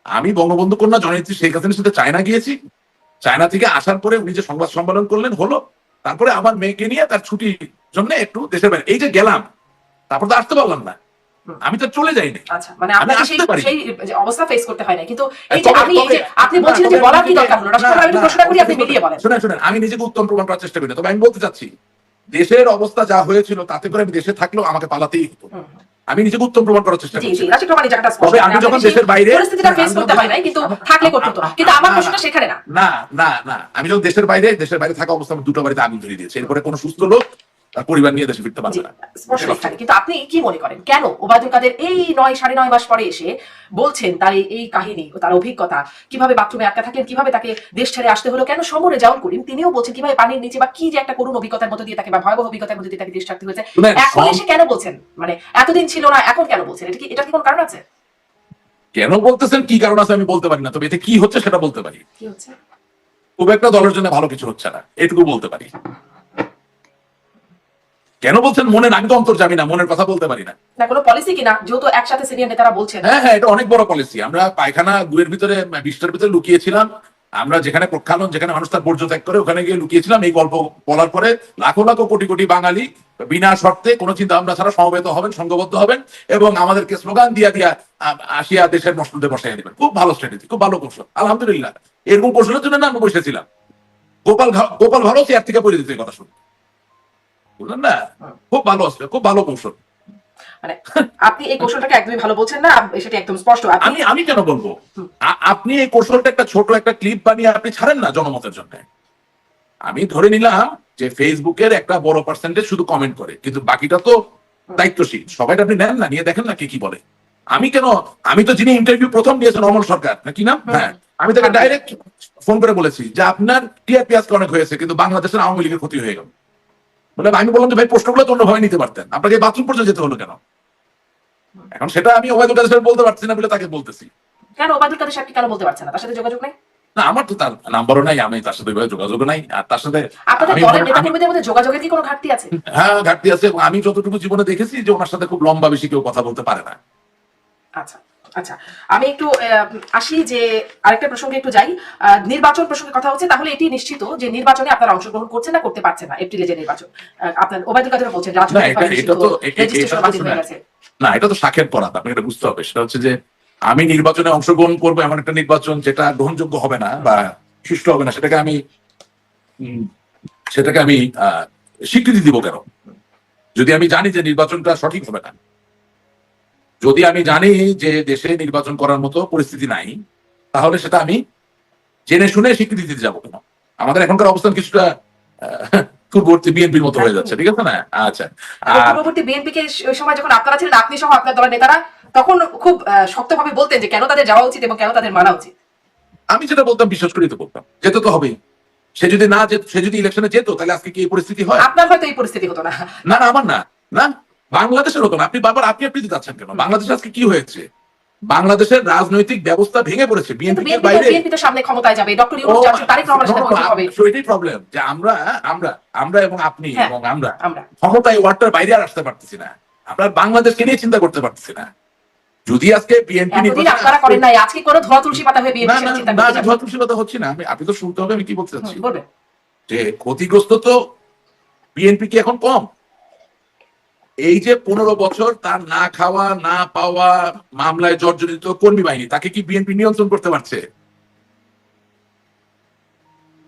আমি বঙ্গবন্ধু কন্যা জননেত্রী শেখ হাসিনার সাথে চায়না গিয়েছি, চায়না থেকে আসার পরে উনি যে সংবাদ সম্মেলন করলেন হলো, তারপরে আমার মেয়েকে নিয়ে তার ছুটির জন্য একটু দেশের বাইরে এই যে গেলাম, তারপর তো আসতে পারলাম না, আমি তো চলে যাইনি। আচ্ছা, মানে আমি আপনাকে আসতে পারি। সেই অবস্থা ফেস করতে হয় না, কিন্তু এই যে আমি এই যে আপনি বলছিলেন যে বলার কি দরকার হলো, রাষ্ট্রপতি আমি একটু প্রশ্ন করি, আপনি মিলিয়ে বলেন। শুনেন, আমি নিজেকে উত্তম প্রমাণ করার চেষ্টা করি না, তবে আমি বলতে চাচ্ছি দেশের অবস্থা যা হয়েছিল তাতে করে আমি দেশে থাকলেও আমাকে পালাতেই হতো, আমি নিজেকে উত্তম প্রমাণ করার চেষ্টা জি করছি। জি, রাষ্ট্রপতি মানে জায়গাটা স্পষ্ট, তবে আমি যখন দেশের বাইরে পরিস্থিতিটা ফেস করতে হয় নাই, কিন্তু থাকলে করতে হতো, কিন্তু আমার প্রশ্নটা সেখানে না। না না না, আমি যখন দেশের বাইরে থাকা অবস্থায় আমি দুটো বাড়িতে আগুন ধরিয়ে দিয়েছি, এরপরে কোনো সুস্থ লোক তার পরিবার নিয়ে দেশে ফিরতে পারবে না। স্পষ্ট এখানে, কিন্তু আপনি কি মনে করেন কেন ওবায়দুল কাদের এই 9-9.5 মাস পরে এসে বলছেন তার এই কাহিনী ও তার অভিজ্ঞতা, কিভাবে বাথরুমে আটকা থাকেন, কিভাবে তাকে দেশ ছেড়ে আসতে হলো, কেন সমরে জাউল করিম তিনিও বলছেন কিভাবে পানির নিচে বা কি যে একটা করুণ অভিজ্ঞতার মধ্যে দিয়ে তাকে বা ভয়াবহ অভিজ্ঞতার মধ্যে দিয়ে তাকে দেশ ছাড়তে হয়েছে, এখন এসে কেন বলছেন? মানে এতদিন ছিল না, এখন কেন বলছেন? এটা কি কোনো কারণ আছে? কেন বলতেছেন, কি কারণ আছে আমি বলতে পারি না, তবে এতে কি হচ্ছে সেটা বলতে পারি। কি হচ্ছে? খুব একটা দলের জন্য ভালো কিছু হচ্ছে না, এটুকু বলতে পারি। কেন বলছেন মনে, আমি তো অন্তর্জামি না, মনের কথা বলতে পারি না। না কোনো পলিসি কিনা, যেহেতু একসাথে সিনিয়র নেতারা বলছেন। হ্যাঁ, এটা অনেক বড় পলিসি। আমরা পায়খানা গুয়ের ভিতরে, বিষ্টার ভিতরে লুকিয়েছিলাম, আমরা যেখানে প্রক্ষালন, যেখানে মানুষ তার বর্জ্য ত্যাগ করে ওখানে গিয়ে লুকিয়েছিলাম। এই গল্প বলার পরে লাখো লাখো কোটি কোটি বাঙালি বিনা শর্তে কোনো চিন্তা ভাবনা ছাড়া সমবেত হবেন, সংঘবদ্ধ হবেন এবং আমাদেরকে স্লোগান দিয়া আসিয়া দেশের মসনদে বসাইয়া দিবেন। খুব ভালো স্ট্র্যাটেজি, খুব ভালো কৌশল, আলহামদুলিল্লাহ। এরকম কৌশলের জন্য না আমি বসেছিলাম। গোপাল ভালো চেয়ার থেকে পড়ে দিতে কথা শুনে, বুঝলেন না? খুব ভালো আসলে, খুব ভালো কৌশল। মানে আপনি এই কৌশলটাকে একদমই ভালো বলছেন না, সেটা একদম স্পষ্ট। আমি কেন বলবো? আপনি এই কৌশলটা একটা ছোট একটা ক্লিপ বানিয়ে আপনি ছাড়েন না জনমতের জন্য। আমি ধরে নিলাম যে ফেসবুকের একটা বড় পার্সেন্টেজ শুধু কমেন্ট করে, কিন্তু বাকিটা তো দায়িত্বশীল, সবাই আপনি নেন না, নিয়ে দেখেন না কে কি বলে। আমি কেন, আমি তো যিনি ইন্টারভিউ প্রথম দিয়েছেন অমল সরকার, না কি নাম, হ্যাঁ, আমি তাকে ডাইরেক্ট ফোন করে বলেছি যে আপনার টিআরপি আজকে অনেক হয়েছে, কিন্তু বাংলাদেশের আওয়ামী লীগের ক্ষতি হয়ে গেল। বলে আমি বললাম যে ভাই প্রশ্নগুলো তো অন্যভাবে নিতে পারতেন, আপনাকে বাথরুম পর্যন্ত যেতে হলো কেন? এখন সেটা আমি ওবায়দুল কাদের সাহেব বলতে পারছি না বলে তাকে বলতেছি। কেন ওবায়দুল কাদের সাহেব কেন বলতে পারছেন না? তার সাথে যোগাযোগ নাই? না, আমার তো তার নাম্বারও নাই, আমি তার সাথে যোগাযোগ নাই, আর তার সাথে আপনাদের দলের নেতাকর্মীদের মধ্যে যোগাযোগের কি কোনো ঘাটতি আছে? হ্যাঁ, ঘাটতি আছে। আমি যতটুকু জীবনে দেখেছি যে ওনার সাথে খুব লম্বা বেশি কেউ কথা বলতে পারে না। আচ্ছা আচ্ছা, আমি একটু আসি যে আরেকটা প্রসঙ্গে একটু যাই। নির্বাচন প্রসঙ্গে কথা হচ্ছে, তাহলে এটি নিশ্চিত যে নির্বাচনে আপনারা অংশগ্রহণ করছেন না, করতে পারছেন না। এপ্রিলে যে নির্বাচন, আপনার ওবায়দুল কাদের বলছেন রেজিস্ট্রেশন বাতিল হয়ে গেছে। না, এটা তো শাখের পরাত, আপনাকে এটা বুঝতে হবে। সেটা হচ্ছে যে আমি নির্বাচনে অংশগ্রহণ করবো, এমন একটা নির্বাচন যেটা গ্রহণযোগ্য হবে না বা সুষ্ঠু হবে না, সেটাকে আমি স্বীকৃতি দিব কেন? যদি আমি জানি যে নির্বাচনটা সঠিক হবে না, যদি আমি জানি যে দেশে নির্বাচন করার মতো পরিস্থিতি নাই, তাহলে সেটা আমি জেনে শুনে স্বীকৃতি দিতে যাবো কেন? আমাদের এখনকার অবস্থান কিছুটা পূর্ববর্তী বিএনপির মতো হয়ে যাচ্ছে, ঠিক আছে না? আচ্ছা, পূর্ববর্তী বিএনপিকে ওই সময় যখন আপনারা ছিলেন, আপনি সহ আপনার দলের নেতারা তখন খুব শক্তভাবে বলতেন যে কেন তাদের যাওয়া উচিত এবং কেন তাদের মানা উচিত। আমি যেটা বলতাম বিশ্বাস করি তো বলতাম, যেতে তো হবেই। সে যদি না যেত, সে যদি ইলেকশনে যেত, তাহলে আজকে কি এই পরিস্থিতি হয়? আপনার হয়তো এই পরিস্থিতি হতো না। না না, আমার না, বাংলাদেশের হতো না। আপনি বারবার আপনি যাচ্ছেন কেন? বাংলাদেশে আজকে কি হয়েছে? বাংলাদেশের রাজনৈতিক ব্যবস্থা ভেঙে পড়েছে। বিএনপি বাইরে, বিএনপি তো সামনে ক্ষমতায় যাবে, ডক্টর ইউনূস যাচ্ছেন, তারেক রহমানের সাথে বৈঠক হবে। এটাই প্রবলেম যে আমরা এবং আপনি এবং আমরা আমরা ক্ষমতায় ওয়ার্ডটার বাইরে আর আসতে পারতেছি না। আমরা বাংলাদেশকে নিয়ে চিন্তা করতে পারতেছি না। যদি আজকে বিএনপি আপনারা করেন নাই, আজকে কোনো ধোয়া তুলসী পাতা হয়ে বিএনপি চিন্তা করতে যাবেন? ধোয়া তুলসী পাতা হচ্ছে না। আপনি তো শুনতে হবে আমি কি বলতে চাচ্ছি। বলবেন যে ক্ষতিগ্রস্ত তো বিএনপি কি এখন কম? এই যে 15 বছর তার না খাওয়া না পাওয়া মামলায় জর্জরিত কর্মী বাহিনী, তাকে কি বিএনপি নিয়ন্ত্রণ করতে পারছে?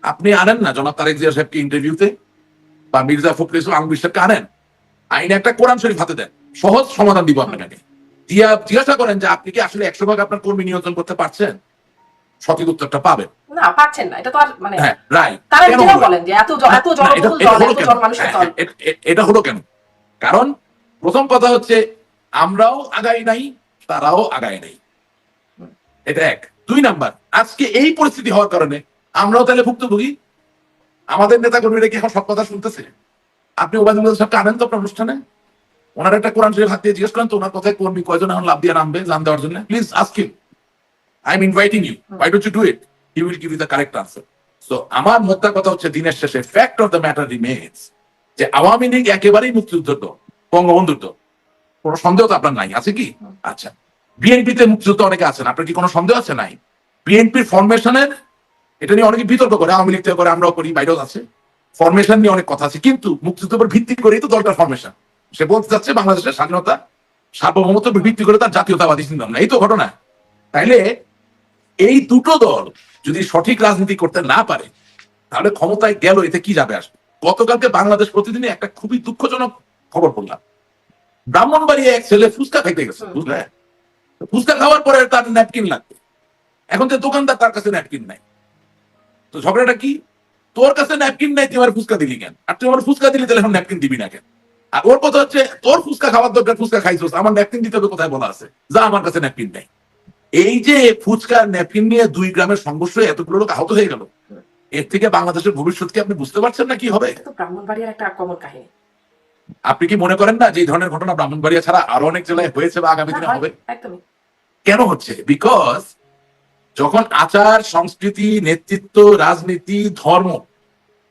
আপনি আনেন না জনাব তারেক জিয়া সাহেবকে ইন্টারভিউতে, বা মির্জা ফখরুল ইসলাম আলমগীর সাহেবকে আনেন, আইনে একটা কোরআন শরীফ হাতে দেন, সহজ সমাধান দিব আপনাকে। জিজ্ঞাসা করেন যে আপনি কি আসলে 100% আপনার কর্মী নিয়ন্ত্রণ করতে পারছেন? সঠিক উত্তরটা পাবেন না, পাচ্ছেন না। এটা তো আর মানে হ্যাঁ, রাইট। তারা নিজেরাও বলেন যে এত জনবহুল দল, এত জনমানুষের দল। এটা হলো কেন? কারণ প্রথম কথা হচ্ছে আমরাও আগাই নাই, তারাও আগায় নাই। এটা এক। 2 নাম্বার, আজকে এই পরিস্থিতি হওয়ার কারণে আমরাও তাহলে ভুক্তভোগী। আমাদের নেতা কর্মীরা কি এখন সব কথা শুনতেছে? আপনি ওবায়দুল কাদের সাহেবকে আনেন তো আপনার অনুষ্ঠানে, ওনার একটা কোরআন শরীফ হাত দিয়ে জিজ্ঞেস করেন তো ওনার কথায় কর্মী কয়জন এখন লাভ দিয়ে নামবে জান দেওয়ার জন্য। Please ask him, I am inviting you, why don't you do it, he will give you the correct answer. So আমার মোদ্দা কথা হচ্ছে, দিনের শেষে fact of the matter remains যে আওয়ামী লীগ একেবারেই মুক্তিযুদ্ধ, বঙ্গবন্ধুর তো কোনো সন্দেহ তো আপনার নাই, আছে কি? আচ্ছা, বিএনপিতে মুক্তিযুদ্ধ অনেকে আছেন, আপনার কি কোনো সন্দেহ আছে? নাই। বিএনপির ফরমেশনের এটা নিয়ে অনেকে বিতর্ক করে, আওয়ামী লীগ থেকে করে, আমরাও করি, বাইরেও আছে, ফরমেশন নিয়ে অনেক কথা আছে, কিন্তু মুক্তিযুদ্ধের উপর ভিত্তি করেই তো দলটার ফরমেশন। সে বলতে চাচ্ছে বাংলাদেশের স্বাধীনতা সার্বভৌমত্বের উপর ভিত্তি করে তার জাতীয়তাবাদী চিন্তা ভাবনা, এই তো ঘটনা। তাইলে এই দুটো দল যদি সঠিক রাজনীতি করতে না পারে তাহলে ক্ষমতায় গেল, এতে কি যাবে আসবে? গতকালকে বাংলাদেশ প্রতিদিনে একটা খুবই দুঃখজনক খবর পড়লাম, ব্রাহ্মণবাড়িয়া এক ছেলে ফুচকা খাইতে গেছে, বুঝলে? ফুচকা খাওয়ার পরে তার ন্যাপকিন লাগবে, এখন যে দোকানদার তার কাছে ন্যাপকিন নাই, তো ঝগড়াটা কি? তোর কাছে ন্যাপকিন নাই, তুই আমার ফুচকা দিলি কেন? আর তুই আমার ফুচকা দিলি, তাহলে এখন ন্যাপকিন দিবি না কেন? আর ওর কথা হচ্ছে, তোর ফুচকা খাওয়ার দরকার, ফুচকা খাইছোস, আমার ন্যাপকিন দিতে হবে কোথায় বলা আছে? যা, আমার কাছে ন্যাপকিন নাই। এই যে ফুচকা ন্যাপকিন নিয়ে 2 গ্রামের সংঘর্ষ, এতগুলো লোক আহত হয়ে গেল, এর থেকে বাংলাদেশের ভবিষ্যৎ কি আপনি বুঝতে পারছেন না কি হবে? তো ব্রাহ্মণবাড়িয়ার একটা কমন কাহিনী। আপনি কি মনে করেন না যে এই ধরনের ঘটনা ব্রাহ্মণবাড়িয়া ছাড়া আরো অনেক জেলায় হয়েছে বা আগামী দিনে হবে? একদমই। কেন হচ্ছে? বিকজ যখন আচার, সংস্কৃতি, নেতৃত্ব, রাজনীতি, ধর্ম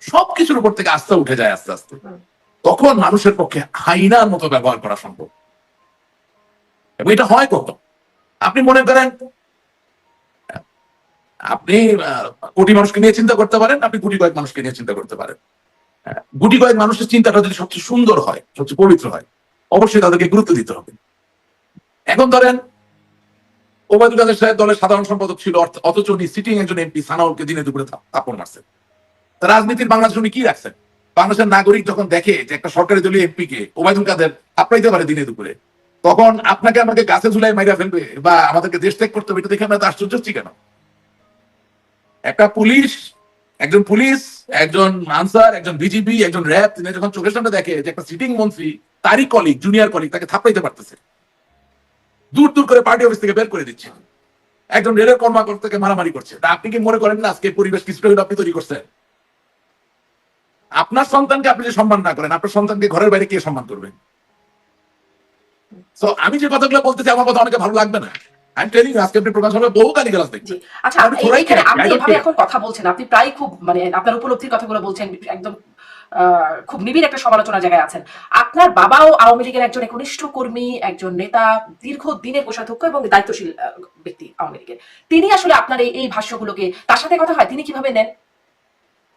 সবকিছুর উপর থেকে আস্থা উঠে যায় আস্তে আস্তে, তখন মানুষের পক্ষে হাইনার মতো ব্যবহার করা সম্ভব। এবং এটা হয় কত? আপনি মনে করেন আপনি কোটি মানুষকে নিয়ে চিন্তা করতে পারেন, আপনি কোটি কয়েক মানুষকে নিয়ে চিন্তা করতে পারেন। গুটি কয়েক মানুষের চিন্তাটা যদি সবচেয়ে সুন্দর হয়, সবচেয়ে পবিত্র হয়, অবশ্যই তাদেরকে গুরুত্ব দিতে হবে। এখন ধরেন ওবায়দুল কাদের সাহেব দলের সাধারণ সম্পাদক ছিল, অথচ উনি সিটিং একজন এমপি সানাউলকে দিনে দুপুরে থাপ্পড় মারছেন। রাজনীতির বাংলাদেশ উনি কি রাখছেন? বাংলাদেশের নাগরিক যখন দেখে যে একটা সরকারি দলীয় এমপি কে ওবায়দুল কাদের থাপ্পড়াইতে পারে দিনে দুপুরে, তখন আপনাকে আমাকে গাছে ঝুলাই মাইরা ফেলবে বা আমাদেরকে দেশ ত্যাগ করতে হবে, এটা দেখে আমরা তো আশ্চর্য হচ্ছি কেন? একটা পুলিশ, একজন পুলিশ, একজন আনসার, একজন বিজিবি, একজন র্যাব, তিনি যখন চোখের সামনে দেখে যে একটা সিটিং মন্ত্রী তারই কলিগ, জুনিয়র কলিগ, তাকে থাপ্পাইতে পারতেছে, দূর দূর করে পার্টি অফিস থেকে বের করে দিচ্ছে, একজন রেলের কর্মকর্তাকে মারামারি করছে, তা আপনি কি মনে করেন না আজকে পরিবেশ কিছুটা হলে আপনি তৈরি করছেন? আপনার সন্তানকে আপনি যে সম্মান না করেন, আপনার সন্তানকে ঘরের বাইরে কে সম্মান করবেন? তো আমি যে কথাগুলো বলতেছি আমার কথা অনেকে ভালো লাগবে না, আমি টেলিং আজকে আপনি প্রকাশ হবে বহু গালিগালাজ দেখবেন। আচ্ছা, এইখানে আপনি এভাবে এখন কথা বলছেন, আপনি প্রায় খুব মানে আপনার উপলব্ধির কথাগুলো বলছেন, একদম খুব নিবিড় একটা সমালোচনার জায়গায় আছেন। আপনার বাবাও আওয়ামী লীগের একজন একনিষ্ঠ কর্মী, একজন নেতা, দীর্ঘদিনের কোষাধ্যক্ষ এবং দায়িত্বশীল ব্যক্তি আওয়ামী লীগের। তিনি আসলে আপনার এই ভাষ্যগুলোকে, তার সাথে কথা হয়, তিনি কিভাবে নেন?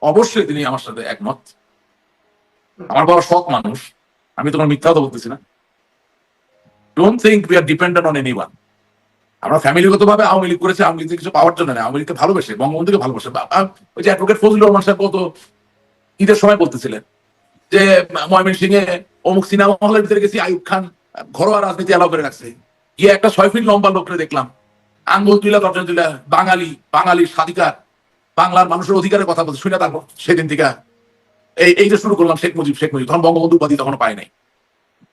অবশ্যই তিনি আমার সাথে একমত। আমার বাবা সৎ মানুষ, আমি তোমার মিথ্যা কথা বলতেছি না। Don't think we are dependent on anyone. আমরা ফ্যামিলিগতভাবে আওয়ামী লীগ করেছি, আওয়ামী লীগ কিছু পাওয়ার জন্য না, আওয়ামী লীগকে ভালোবেসে, বঙ্গবন্ধুকে ভালোবাসে। ওই যে অ্যাডভোকেট ফজলুর রহমান সাহেব কত ঈদের সময় বলতেছিলেন যে ময়মনসিংহে অমুক সিনেমা হলের ভিতরে গেছি, আইয়ুব খান ঘরোয়া রাজনীতি এলাও করে রাখছে, গিয়ে একটা 6 ফিট লম্বা লোককে দেখলাম, আঙ্গুল তুলা তর্জন তুলা, বাঙালি স্বাধিকার, বাংলার মানুষের অধিকারের কথা বলছে, শুনে তারপর সেদিন থেকে এই যে শুরু করলাম শেখ মুজিব, তখন বঙ্গবন্ধু উপাধি তখন পাই নাই।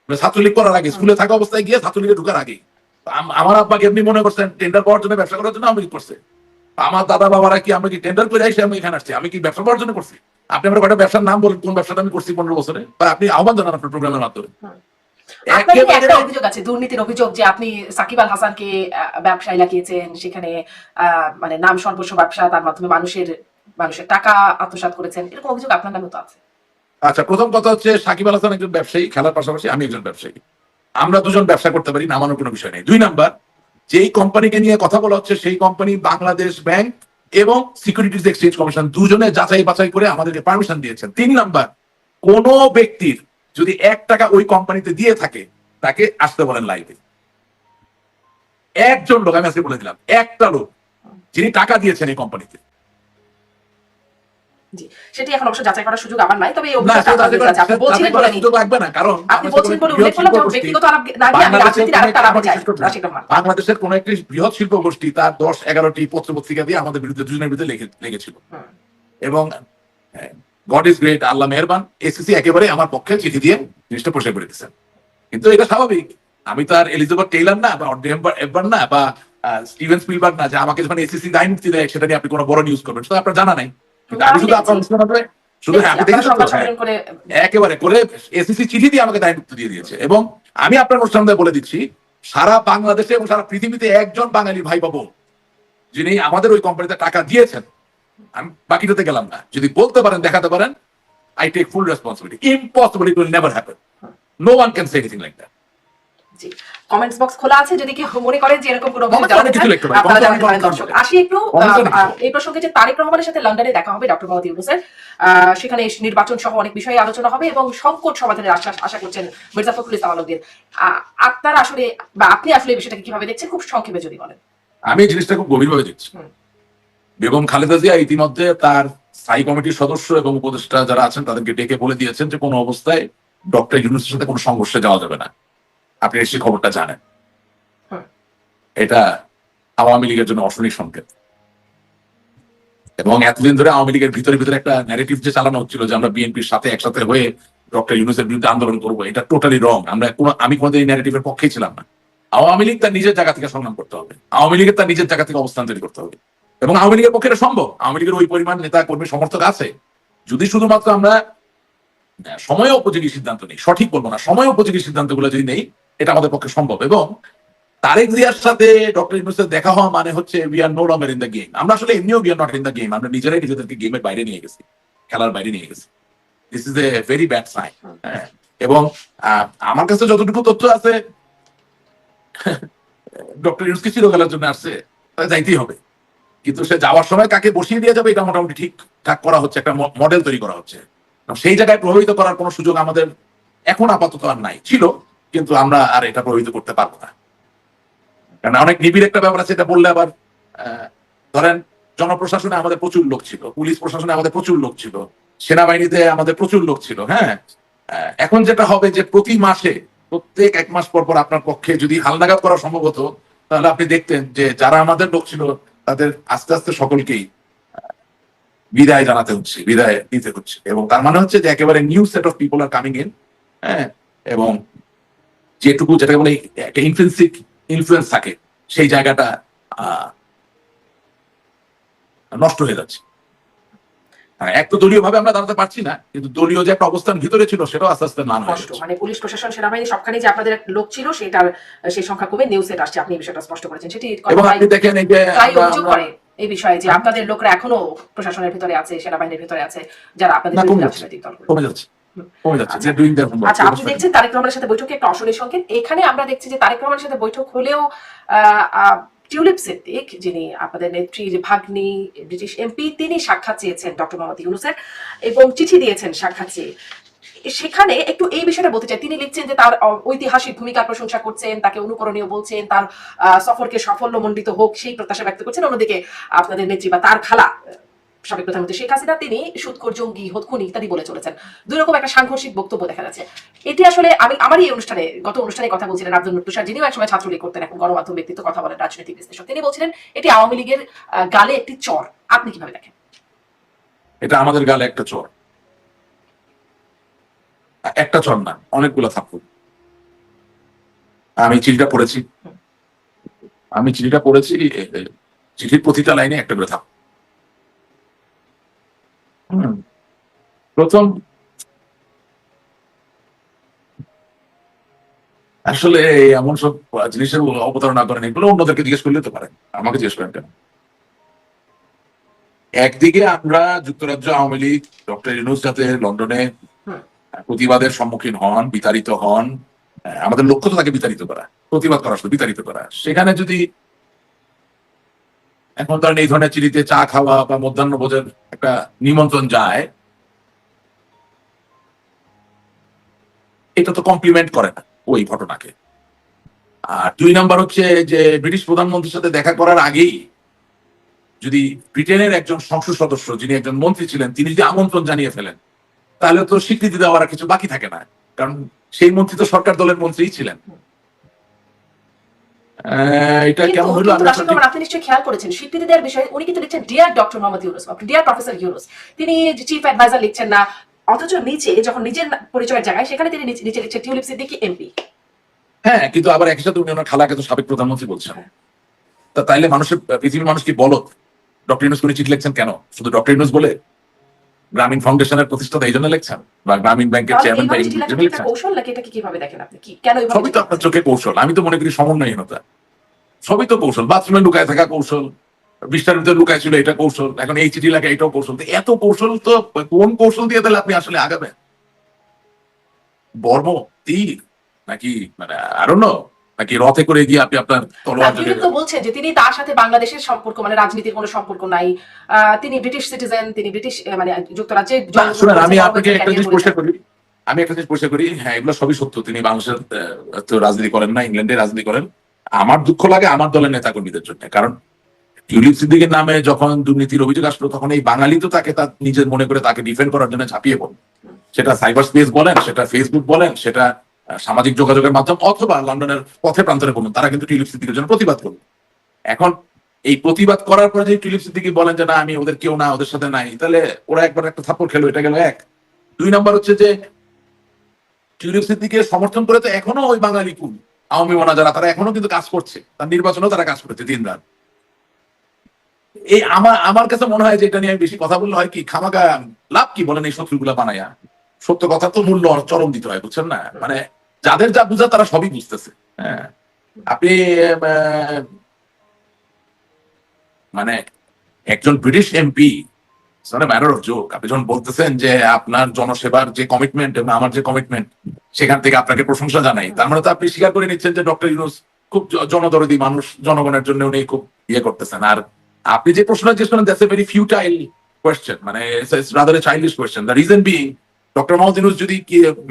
ছাত্রলীগ করার আগে, স্কুলে থাকা অবস্থায় গিয়ে ছাত্রলীগে ঢুকার আগে আমার আব্বাকে এমনি মনে করছেন টেন্ডার পাওয়ার জন্য, ব্যবসা করার জন্য আমি কি করছে? আমার দাদা বাবারা কি আমি কি টেন্ডার করে আসি আমি এখানে আসছি? আমি কি ব্যবসা করার জন্য করছি? আপনি আমার কয়টা ব্যবসার নাম বলেন, কোন ব্যবসাটা আমি করছি 15 বছরে, বা আপনি আহ্বান জানান আপনার প্রোগ্রামের মাধ্যমে। একটা অভিযোগ আছে, দুর্নীতির অভিযোগ, যে আপনি সাকিব আল হাসানকে ব্যবসায় লাগিয়েছেন, সেখানে মানে নাম সর্বস্ব ব্যবসা, তার মাধ্যমে মানুষের টাকা আত্মসাৎ করেছেন, এরকম অভিযোগ আপনার নামে তো আছে। আচ্ছা, প্রথম কথা হচ্ছে সাকিব আল হাসান একজন ব্যবসায়ী, খেলার পাশাপাশি আমি একজন ব্যবসায়ী, আমরা দুজন ব্যবসা করতে পারি, নামানোর কোনো বিষয় নেই। 2 নাম্বার, যেই কোম্পানিকে নিয়ে কথা বলা হচ্ছে সেই কোম্পানি বাংলাদেশ ব্যাংক এবং সিকিউরিটিজ এক্সচেঞ্জ কমিশন দুজনে যাচাই বাছাই করে আমাদেরকে পারমিশন দিয়েছেন। 3 নাম্বার, কোন ব্যক্তির যদি 1 টাকা ওই কোম্পানিতে দিয়ে থাকে তাকে আসতে বলেন লাইভে। একজন লোক, আমি আজকে বলে দিলাম, একটা লোক যিনি টাকা দিয়েছেন এই কোম্পানিতে। সেটি এখন অবশ্য যাচাই করার সুযোগ আমার নাই, তবে এই অভিযোগটা আপনি বলছিলেন বলে সুযোগ লাগবে না, কারণ আপনি বলছিলেন বলে উল্লেখ করলাম, যে ব্যক্তিগত আলাপ না দিয়ে আমি রাজনীতির আরেকটা আলাপে যাই। বাংলাদেশের কোন একটি বৃহৎ শিল্প গোষ্ঠী তার 10-11টি পত্র পত্রিকা দিয়ে আমাদের বিরুদ্ধে, দুজনের বিরুদ্ধে লেগেছিল, এবং গড ইজ গ্রেট, আল্লাহ মেহেরবান, এসিসি একেবারে আমার পক্ষে চিঠি দিয়ে জিনিসটা পরিষ্কার করে দিচ্ছেন। কিন্তু এটা স্বাভাবিক, আমি তো আর এলিজাবেথ টেইলর না, বা এবার না, বা স্টিভেন স্পিলবার্গ না যে আমাকে যখন এসিসি দায় মুক্তি দেয় সেটা নিয়ে আপনি কোনো বড় নিউজ করবেন, সেটা আপনার জানা নাই। কিন্তু আমি শুধু আপনার অনুষ্ঠান হবে শুধু হ্যাঁ, আপনি দেখেছেন তো? হ্যাঁ, একেবারে করে এসিসি চিঠি দিয়ে আমাকে দায় মুক্তি দিয়ে দিয়েছে। এবং আমি আপনার অনুষ্ঠান বলে দিচ্ছি, সারা বাংলাদেশে এবং সারা পৃথিবীতে একজন বাঙালি ভাই পাবো যিনি আমাদের ওই কোম্পানিতে টাকা দিয়েছেন। আমি বাকিটাতে গেলাম না, যদি বলতে পারেন, দেখাতে পারেন, I take full responsibility. Impossible, it will never happen. No one can say anything like that. G, comments box খোলা আছে, যদি কেউ মনে করেন যে এরকম কোনো Comment জানাতে কিছু চান, লিখতে পারেন, আপনারা comment জানাতে পারেন। লিখতে দর্শক পারেন। আসি একটু এই প্রসঙ্গে যে তারেক রহমানের সাথে লন্ডনে দেখা হবে ডক্টর মোহাম্মদ ইউনূসের, সেখানে নির্বাচন সহ অনেক বিষয়ে আলোচনা হবে এবং সংকট সমাধানের আশা করছেন মির্জা ফখরুল ইসলাম আলমগীর। আপনারা আসলে বা আপনি আসলে এই বিষয়টাকে কিভাবে দেখছেন, খুব সংক্ষেপে যদি বলেন। আমি এই জিনিসটা খুব গভীরভাবে দেখছি। বেগম খালেদা জিয়া ইতিমধ্যে তার স্থায়ী কমিটির সদস্য এবং উপদেষ্টা যারা আছেন তাদেরকে ডেকে বলে দিয়েছেন যে কোনো অবস্থায় ডক্টর ইউনূসের সাথে কোনো সংঘর্ষে যাওয়া যাবে না। আপনি নিশ্চয়ই খবরটা জানেন। এটা আওয়ামী লীগের জন্য অশনি সংকেত। এবং এতদিন ধরে আওয়ামী লীগের ভিতরে একটা ন্যারেটিভ যে চালানো হচ্ছিল যে আমরা বিএনপির সাথে একসাথে হয়ে ডক্টর ইউনূসের বিরুদ্ধে আন্দোলন করবো, এটা টোটালি রং। আমি কোনোদিন এই ন্যারেটিভের পক্ষেই ছিলাম না। আওয়ামী লীগ তার নিজের জায়গা থেকে সংগ্রাম করতে হবে, আওয়ামী লীগের তার নিজের জায়গা থেকে অবস্থান তৈরি করতে হবে। এবং আওয়ামী লীগের পক্ষে এটা সম্ভব। আওয়ামী লীগের ওই পরিমাণ নেতা কর্মী সমর্থক আছে। যদি শুধুমাত্র আমরা সময় উপযোগী সিদ্ধান্ত নেই, সঠিক বলবো না, সময় উপযোগী সিদ্ধান্তগুলো যদি নেই, এটা আমাদের পক্ষে সম্ভব। এবং তারেক জিয়ার সাথে ডক্টর ইউনূসের দেখা হওয়া মানে হচ্ছে we are no longer in the game. আমরা আসলে এমনিও we are not in the game. আমরা নিজেরাই নিজেদেরকে গেমের বাইরে নিয়ে গেছি, খেলার বাইরে নিয়ে গেছি। This is a very bad sign. এবং আমার কাছে যতটুকু তথ্য আছে, ডক্টর ইউনূসকে চিরকালের জন্য আসছে, যাইতেই হবে। কিন্তু সে যাওয়ার সময় কাকে বসিয়ে দিয়ে যাবে এটা মোটামুটি ঠিকঠাক করা হচ্ছে, একটা মডেল তৈরি করা হচ্ছে। সেই জায়গায় প্রভাবিত করার কোনো সুযোগ আমাদের এখন আপাতত আর নাই। ছিল, কিন্তু আমরা আর এটা প্রভাবিত করতে পারবো না। কারণ অনেক নিবিড় একটা ব্যাপার আছে। এটা বললে আবার ধরেন জনপ্রশাসনে আমাদের প্রচুর লোক ছিল, পুলিশ প্রশাসনে আমাদের প্রচুর লোক ছিল, সেনাবাহিনীতে আমাদের প্রচুর লোক ছিল। হ্যাঁ, এখন যেটা হবে যে প্রতি মাসে প্রত্যেক 1 মাস পর পর আপনার পক্ষে যদি হালনাগাদ করা সম্ভব হতো, তাহলে আপনি দেখতেন যে যারা আমাদের লোক ছিল তাদের আস্তে আস্তে সকলকেই বিদায় জানাতে হচ্ছে, বিদায় নিতে হচ্ছে। এবং তার মানে হচ্ছে যে একেবারে new set of people are coming in. হ্যাঁ, এবং যেটুকু যেটাকে বলে একটা ইন্ট্রিনসিক ইনফ্লুয়েন্স থাকে, সেই জায়গাটা নষ্ট হয়ে যাচ্ছে। এক তো দলীয় ভাবে আমরা দাঁড়াতে পারছি না, কিন্তু দলীয় যে একটা অবস্থান ভিতরে ছিল সেটাও আস্তে আস্তে মান হয়ে যাচ্ছে। মানে পুলিশ প্রশাসন, সেনাবাহিনী সবখানে যে আপনাদের লোক ছিল সেটার সেই সংখ্যা কমে নিউ সেট আসছে, আপনি এই বিষয়টা স্পষ্ট করেছেন। সেটি এবং আপনি দেখেন এই যে অভিযোগ করে এই বিষয়ে যে আপনাদের লোকরা এখনো প্রশাসনের ভিতরে আছে, সেনাবাহিনীর ভিতরে আছে, যারা আপনাদের রাজনৈতিক দল কমে যাচ্ছে। আচ্ছা, আপনি দেখছেন তারেক রহমানের সাথে বৈঠকে একটা অশনির সংকেত। এখানে আমরা দেখছি যে তারেক রহমানের সাথে বৈঠক হলেও টিউলিপ সিদ্দিক, যিনি আপনাদের নেত্রীর ভাগ্নি, ব্রিটিশ এমপি, তিনি সাক্ষাৎ চেয়েছেন ডক্টর মোহাম্মদ ইউনূসের এবং চিঠি দিয়েছেন সাক্ষাৎ চেয়ে। সেখানে একটু এই বিষয়টা বলতে চাই। তিনি লিখছেন যে তার ঐতিহাসিক ভূমিকার প্রশংসা করছেন, তাকে অনুকরণীয় বলছেন, তার সফরকে সাফল্যমণ্ডিত হোক সেই প্রত্যাশা ব্যক্ত করছেন। অন্যদিকে আপনাদের নেত্রী বা তার খালা সাবেক প্রধানমন্ত্রী শেখ হাসিনা, তিনি সুৎখোর, জঙ্গি, খুনি ইত্যাদি বলে চলেছেন। দুই রকম একটা সাংঘর্ষিক বক্তব্য দেখা যাচ্ছে। এটি আসলে আমার এই গত অনুষ্ঠানে কথা বলছিলেন আব্দুল তুষার, যিনিও একসময় ছাত্রলীগ করতেন, এখন গণমাধ্যম ব্যক্তিত্ব, কথা বলেন, রাজনৈতিক বিশ্লেষক। তিনি বলছিলেন এটি আওয়ামী লীগের গালে একটি চর। আপনি কিভাবে দেখেন? এটা আমাদের গালে একটা চর, একটা চর না, অনেকগুলো থাপ্পড়। আমি চিঠিটা পড়েছি, চিঠির প্রতিটা লাইনে একটা করে থাপ্পড়। প্রথম, আসলে এমন সব জিনিসের অবতারণা করেন, এগুলো অন্যদেরকে জিজ্ঞেস করলে তো পারেন, আমাকে জিজ্ঞেস করেন কেন? একদিকে আমরা যুক্তরাজ্য আওয়ামী লীগ, ডক্টর ইউনূস যাতে লন্ডনে প্রতিবাদের সম্মুখীন হন, বিতাড়িত হন, আমাদের লক্ষ্য তো তাকে বিতাড়িত করা, প্রতিবাদ করা, শুধু বিতাড়িত করা। সেখানে যদি এখন ধরেন এই ধরনের চিঠিতে চা খাওয়া বা মধ্যাহ্ন ভোজের একটা নিমন্ত্রণ যায়, এটা তো কমপ্লিমেন্ট করে না ওই ঘটনাকে। আর 2 নাম্বার হচ্ছে যে ব্রিটিশ প্রধানমন্ত্রীর সাথে দেখা করার আগেই যদি ব্রিটেনের একজন সংসদ সদস্য, যিনি একজন মন্ত্রী ছিলেন, তিনি যদি আমন্ত্রণ জানিয়ে ফেলেন, তাহলে তো স্বীকৃতি দেওয়ার আর কিছু বাকি থাকে না, কারণ সেই মন্ত্রী তো সরকার দলের মন্ত্রীই ছিলেন। এটা কেমন হলো? আপনি নিশ্চয়ই খেয়াল করেছেন স্বীকৃতি দেওয়ার বিষয়ে উনি কিন্তু লিখছেন dear doctor Muhammad Yunus, dear professor Yunus. তিনি চিফ অ্যাডভাইজার লিখছেন না, অথচ নিচে যখন নিজের পরিচয়ের জায়গায় সেখানে তিনি নিচে লিখছেন টিউলিপ সিদ্দিকী এমপি। হ্যাঁ, কিন্তু আবার একই সাথে উনি ওনার খালাকে তো সাবেক প্রধানমন্ত্রী বলছেন। তাইলে মানুষের পৃথিবীর মানুষ কি বলো ডক্টর ইউনূস কোন চিঠি লিখছেন কেন? শুধু ডক্টর ইউনূস বলে? গ্রামীণ ফাউন্ডেশনের প্রতিষ্ঠাতা এই জন্য লিখছেন, বা গ্রামীণ ব্যাংকের তাহলে চেয়ারম্যান বা এইভাবে এই চিঠি লেখা জন্য কি একটা লিখছেন? কৌশল, নাকি এটাকে কিভাবে দেখেন আপনি? কি কেন এইভাবে সবই তো আপনার চোখে কৌশল। আমি তো মনে করি সমন্বয়হীনতা। সবই তো কৌশল। বাথরুমে লুকায় থাকা কৌশল, বিষ্ঠার ভিতরে লুকায় ছিল এটা কৌশল, এখন এই চিঠি লেখা এটাও কৌশল। তো এত কৌশল তো কোন কৌশল দিয়ে তাহলে আপনি আসলে আগাবেন? বর্ম, তীর, নাকি মানে আরো নাকি রথে করে গিয়ে আপনি আপনার তলোয়ার তিনি চালিয়ে তো যাবেন? বলছেন যে তিনি তার সাথে বাংলাদেশের সম্পর্ক মানে রাজনীতির কোনো সম্পর্ক নাই। তিনি ব্রিটিশ সিটিজেন, তিনি ব্রিটিশ মানে যুক্তরাজ্যে না, শুনেন, আমি জন্মগ্রহণ আপনাকে করেছেন, একটা জিনিস ক্যারিয়ার পরিষ্কার করেছেন। করি। আমি একটা জিনিস পরিষ্কার করি, হ্যাঁ, এগুলো সবই সত্য। তিনি বাংলাদেশের তো রাজনীতি করেন না, ইংল্যান্ডে রাজনীতি করেন। আমার দুঃখ লাগে আমার দলের নেতা কর্মীদের জন্য, কারণ টিউলিপ সিদ্দিকের নামে যখন দুর্নীতির অভিযোগ আসলো, তখন এই বাঙালি তো তাকে তার নিজের মনে করে তাকে ডিফেন্ড করার জন্য ঝাঁপিয়ে পড়ে। সেটা সাইবার স্পেস বলেন, সেটা ফেসবুক বলেন, সেটা সামাজিক যোগাযোগের মাধ্যম, অথবা লন্ডনের পথে প্রান্তরে বলুন, তারা কিন্তু টিউলিপ সিদ্দিকের জন্য প্রতিবাদ করবে। এখন এই প্রতিবাদ করার পরে যে টিউলিপ সিদ্দিকি বলেন যে না আমি ওদের কেউ না, ওদের সাথে নাই, তাহলে ওরা একবার একটা থাপ্পড় খেলো, এটা গেল এক। দুই নম্বর হচ্ছে যে টিউলিপ সিদ্দিকে সমর্থন করে তো এখনো ওই বাঙালি কুল আওয়ামী মনা যারা, তারা এখনো কিন্তু কাজ করছে, তার নির্বাচনেও তারা কাজ করছে দিন রাত। এই আমার আমার কাছে মনে হয় যে এটা নিয়ে আমি বেশি কথা বললে হয় কি, খামাকা লাভ কি বলেন এই শত্রুগুলা বানাইয়া? সত্য কথা তো মূল্য চরম দিতে হয়, বুঝছেন না? মানে যাদের যা বুঝা তারা সবই বুঝতেছে। হ্যাঁ, আপনি মানে একজন British MP, matter of joke, আপনি যখন বলতেছেন যে আপনার জনসেবার যে কমিটমেন্ট এবং আমার যে কমিটমেন্ট, সেখান থেকে আপনাকে প্রশংসা জানাই, তার মানে তো আপনি স্বীকার করে নিচ্ছেন যে ডক্টর ইউনূস খুব জনদরদি মানুষ, জনগণের জন্য উনি খুব ইয়ে করতেছেন। আর আপনি যে প্রশ্ন জিজ্ঞেস করেন, that's a very futile question, মানে rather a childish question. The reason being, doctor Muhammad Yunus যদি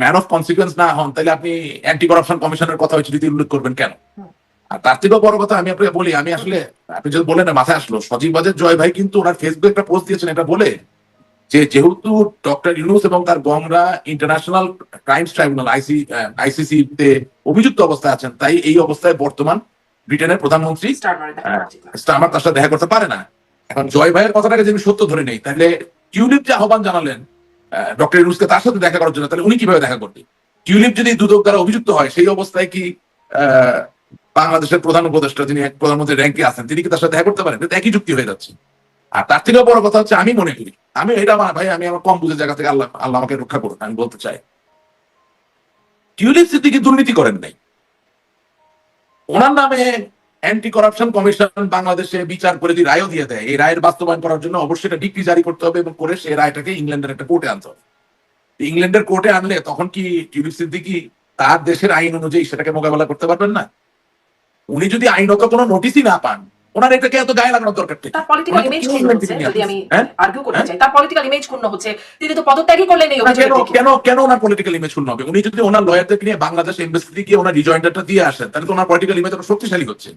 ম্যান অফ কনসিকুয়েন্স না হন, তাহলে আপনি অ্যান্টি করাপশন কমিশনের কথা হচ্ছে যদি উল্লেখ করবেন কেন? আর তার থেকেও বড় কথা আমি আপনাকে বলি, আমি আসলে আপনি যদি বলেন মাথায় আসলো, সজীব বাজের জয় ভাই কিন্তু ওনার ফেসবুকে একটা পোস্ট দিয়েছেন এটা বলে যে যেহেতু ডক্টর ইউনূস এবং তার গংরা ইন্টারন্যাশনাল ক্রাইমস ট্রাইব্যুনাল আইসিসি তে অভিযুক্ত অবস্থায় আছেন, তাই এই অবস্থায় বর্তমান ব্রিটেনের প্রধানমন্ত্রী স্টারমার তার সাথে দেখা করতে পারে না। এখন জয় ভাইয়ের কথাটাকে যদি সত্য ধরে নেই, তাহলে টিউলিপ যে আহ্বান জানালেন ডক্টর ইউনূসকে তার সাথে দেখা করার জন্য, তাহলে উনি কিভাবে দেখা করবেন? টিউলিপ যদি দুদক দ্বারা অভিযুক্ত হয়, সেই অবস্থায় কি বাংলাদেশের প্রধান উপদেষ্টা যিনি প্রধানমন্ত্রীর র্যাঙ্কে আছেন, তিনি কি তার সাথে দেখা করতে পারেন? এটা একই যুক্তি হয়ে যাচ্ছে। আর তার থেকেও বড় কথা হচ্ছে, আমি মনে করি, আমি এটা ভাই, আমি আমার কম বুঝে জায়গা থেকে আল্লাহ আল্লাহ আমাকে রক্ষা করুন, আমি বলতে চাই টিউলিপ সিদ্দিকি দুর্নীতি করেন নাই। ওনার নামে অ্যান্টি করাপশন কমিশন বাংলাদেশে বিচার করে যদি রায়ও দিয়ে দেয়, এই রায়ের বাস্তবায়ন করার জন্য অবশ্যই একটা ডিক্রি জারি করতে হবে এবং করে সেই রায়টাকে ইংল্যান্ডের একটা কোর্টে আনতে হবে। ইংল্যান্ডের কোর্টে আনলে তখন কি টিউলিপ সিদ্দিকি তার দেশের আইন অনুযায়ী সেটাকে মোকাবেলা করতে পারবেন না? উনি যদি আইনত কোনো নোটিশই না পান, ওনার এটাকে এত গায়ে লাগানোর দরকার নেই। তার পলিটিক্যাল ইমেজ ক্ষুণ্ণ হচ্ছে, যদি আমি আর্গুও করতে চাই, তার পলিটিক্যাল ইমেজ ক্ষুণ্ণ হচ্ছে। তিনি তো পদত্যাগই করলেন এই অভিযোগের দিকে। কেন ওনার পলিটিক্যাল ইমেজ ক্ষুণ্ণ হবে? উনি যদি ওনার লয়ারদের নিয়ে বাংলাদেশ এমবাসিতে গিয়ে ওনার রিজয়েন্ডারটা দিয়ে আসেন, তাহলে তো ওনার পলিটিক্যাল ইমেজ আরো শক্তিশালী হচ্ছে।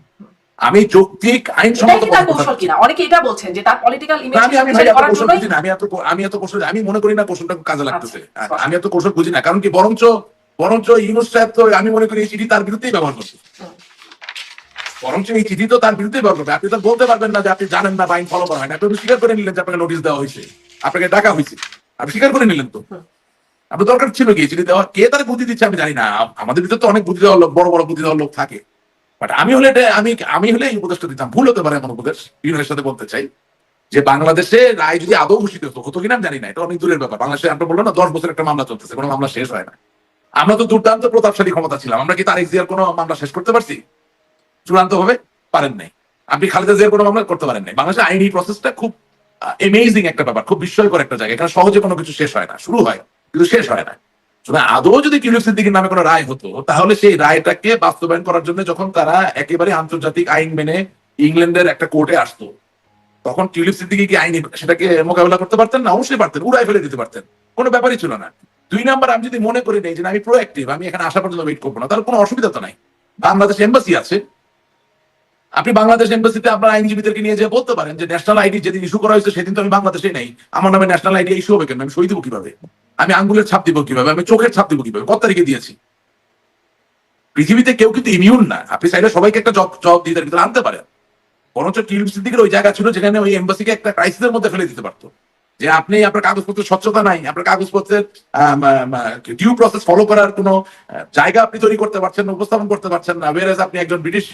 আমি যৌক্তিক আইনসম্মত তার কৌশল কিনা, অনেকে এটা বলছেন যে তার পলিটিক্যাল ইমেজ আমি এত কৌশল আমি মনে করি না কৌশলটা কাজে লাগতেছে। আমি এত কৌশল বুঝি না, কারণ কি বরঞ্চ ইউনূস সাহেব তো আমি মনে করি এই চিঠি তার বিরুদ্ধেই ব্যবহার করছে। বরঞ্চ এই চিঠি তো তার বিরুদ্ধেই ব্যবহার করবে। আপনি তো বলতে পারবেন না যে আপনি জানেন না, আইন ফলো করা হয় না। আপনি স্বীকার করে নিলেন যে আপনাকে নোটিশ দেওয়া হয়েছে, আপনাকে ডাকা হয়েছে, আপনি স্বীকার করে নিলেন। তো আপনার দরকার ছিল কি চিঠি দেওয়া? কে তার বুদ্ধি দিচ্ছে আমি জানি না। আমাদের ভিতরে তো অনেক বুদ্ধি দেওয়ার লোক, বড় বড় বুদ্ধি দেওয়ার লোক থাকে। বাট আমি হলে এই উপদেশটা দিতাম। ভুল হতে পারে এমন উপদেশ। ইউনুসের সাথে বলতে চাই যে বাংলাদেশে রায় যদি আদৌ ঘোষিত হতো কিনা আমি জানি না, এটা অনেক দূরের ব্যাপার। বাংলাদেশে আপনি বললেন না 10 বছর একটা মামলা চলতেছে, কোনো মামলা শেষ হয় না। আমরা তো দুর্দান্ত প্রতাপশালী ক্ষমতা ছিলাম, আমরা কি তারেক জিয়ার কোনো মামলা শেষ করতে পারছি? চূড়ান্ত ভাবে পারেন নাই। আপনি খালেদা জিয়ার কোনো মামলা করতে পারেন নাই। বাংলাদেশের আইনি প্রসেসটা খুব এমেজিং একটা ব্যাপার, খুব বিস্ময়কর একটা জায়গা। এখানে সহজে কোনো কিছু শেষ হয় না, শুরু হয় কিন্তু শেষ হয় না। আদৌ যদি টিউলিপ সিদ্দিকির নামে কোনো রায় হতো, তাহলে সেই রায়টাকে বাস্তবায়ন করার জন্য যখন তারা একেবারে আন্তর্জাতিক আইন মেনে ইংল্যান্ডের একটা কোর্টে আসতো, তখন টিউলিপ সিদ্দিকি কি আইনি সেটাকে মোকাবেলা করতে পারতেন না? অবশ্যই পারতেন, উড়াই ফেলে দিতে পারতেন, কোনো ব্যাপারই ছিল না। 2 নাম্বার, আমি যদি মনে করি নেই যে আমি প্রোঅ্যাক্টিভ, আমি এখানে আসা পর্যন্ত ওয়েট করবো না, তাহলে কোনো অসুবিধা তো নাই। বাংলাদেশ এম্বাসি আছে, আপনি বাংলাদেশ এম্বাসিতে আপনার আইনজীবীদেরকে নিয়ে যেয়ে বলতে পারেন যে ন্যাশনাল আইডি যেদিন ইস্যু করা হয়েছে সেদিন তো আমি বাংলাদেশে নেই, আমার নামে ন্যাশনাল আইডি ইস্যু হবে কেন? আমি সই দিব কিভাবে? আমি আঙ্গুলের ছাপ দিব কিভাবে? আমি চোখের ছাপ দিব কিভাবে? কত তারিখে দিয়েছি? পৃথিবীতে কেউ কিন্তু ইমিউন না। আপনি চাইলে সবাইকে একটা জব দিয়ে ভিতরে আনতে পারেন। বরঞ্চ টিউলিপ সিদ্দিকের ওই জায়গা ছিল যেখানে ওই এম্বাসিকে একটা ক্রাইসিসের মধ্যে ফেলে দিতে পারতো, যে আপনি আপনার কাগজপত্রের স্বচ্ছতা নাই, আপনার কাগজপত্রের ডিউ প্রসেস ফলো করার কোনো জায়গা আপনি তৈরি করতে পারছেন না, উপস্থাপন করতে পারছেন না। ওয়েরাজ আপনি একজন ব্রিটিশ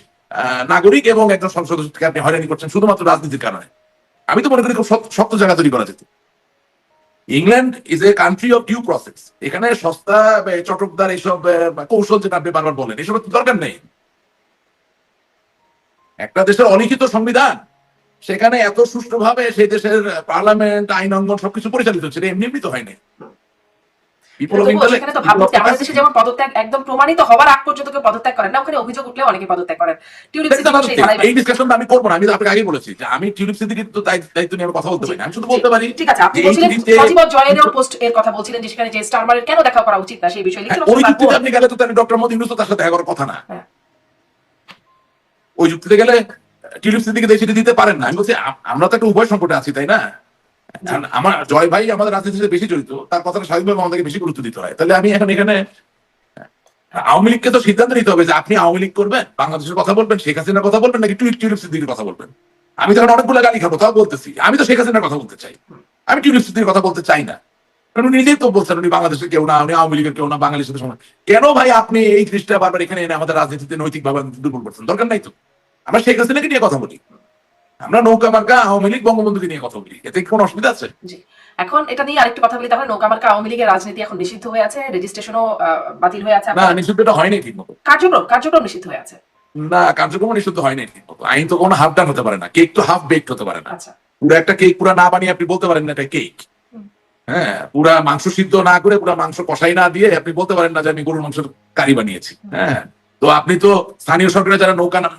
নাগরিক এবং একজন সংসদ সদস্যকে আপনি হয়রানি করছেন শুধুমাত্র রাজনীতির কারণে। আমি তো মনে করি খুব শক্ত জায়গা তৈরি করা যেত। England is a country of due process. এখানে সস্তা চটকদার এইসব কৌশল যেটা আপনি বারবার বলেন, এসবের তো দরকার নেই। একটা দেশের অলিখিত সংবিধান, সেখানে এত সুষ্ঠুভাবে সেই দেশের পার্লামেন্ট, আইন অঙ্গন সবকিছু পরিচালিত হচ্ছে, এমনি এমনি তো হয়নি। সেখানে তো ভাবমূর্তি, আমাদের দেশে যেমন পদত্যাগ একদম প্রমাণিত হওয়ার আগ পর্যন্ত কেউ পদত্যাগ করেন না, ওখানে অভিযোগ উঠলে অনেকে পদত্যাগ করেন। এই ডিসকাশনটা আমি করবো না, আমি আপনাকে আগে বলেছি যে আমি টিউলিপ সিদ্দিকীর তো দায়িত্ব নিয়ে আমি কথা বলতে পারি না, আমি শুধু বলতে পারি। ঠিক আছে, আপনি বলছিলেন সজীবর জয়ের পোস্ট এর কথা বলছিলেন, যে সেখানে যে স্টারমারের কেন দেখা করা উচিত না সেই বিষয়ে লিখেছেন। ওই যুক্তিতে আপনি গেলে তো ডক্টর মোদি ইউনূস তার সাথে দেখা করার কথা না। ওই যুক্তিতে গেলে টিউলিপ সিদ্দিকী দেশে দিতে পারেন না। আমি বলছি আমরা তো একটা উভয় সংকটে আছি, তাই না? আমার জয় ভাই আমাদের রাজনীতির সাথে বেশি জড়িত, তার কথাটা স্বাভাবিকভাবে আমাদেরকে বেশি গুরুত্ব দিতে হয়। তাহলে আমি এখন এখানে আওয়ামী লীগকে তো সিদ্ধান্ত নিতে হবে যে আপনি আওয়ামী লীগ করবেন, বাংলাদেশের কথা বলবেন, শেখ হাসিনার কথা বলবেন, নাকি টিউলিপ সিদ্দিকীর কথা বলবেন। আমি তখন অনেকগুলো গালি খাবো, তাও বলতেছি আমি তো শেখ হাসিনার কথা বলতে চাই, আমি টিউলিপ সিদ্দিকীর কথা বলতে চাই না। কারণ উনি নিজেই তো বলছেন উনি বাংলাদেশের কেউ না, উনি আওয়ামী লীগের কেউ না, বাঙালির সাথে সমান। কেন ভাই আপনি এই জিনিসটা বারবার এখানে এনে আমাদের রাজনীতিতে নৈতিকভাবে দুর্বল করছেন? দরকার নাই তো। আমরা শেখ হাসিনাকে নিয়ে কথা বলি, আমরা নৌকা মার্কা আওয়ামী লীগ বঙ্গবন্ধুকে নিয়ে কথা বলি, এতে কোনো অসুবিধা আছে? এখন এটা নিয়ে আরেকটু কথা বলি তাহলে। নৌকা মার্কা আওয়ামী লীগের রাজনীতি এখন নিষিদ্ধ হয়ে আছে, রেজিস্ট্রেশনও বাতিল হয়ে আছে। না, নিষিদ্ধটা হয়নি ঠিক মতো। কার্যক্রম নিষিদ্ধ হয়ে আছে। না, কার্যক্রম নিষিদ্ধ হয়নি ঠিক মতো। আইন তো কোনো হাফ ডান হতে পারে না, কেক তো হাফ বেকড হতে পারে না। পুরো একটা কেক পুরা না বানিয়ে আপনি বলতে পারেন না এটা কেক। হ্যাঁ, পুরা মাংস সিদ্ধ না করে, পুরা মাংস কষাই না দিয়ে আপনি বলতে পারেন না যে আমি গরুর মাংসের কারি বানিয়েছি। হ্যাঁ, তো আপনি তো স্থানীয় সরকারের যারা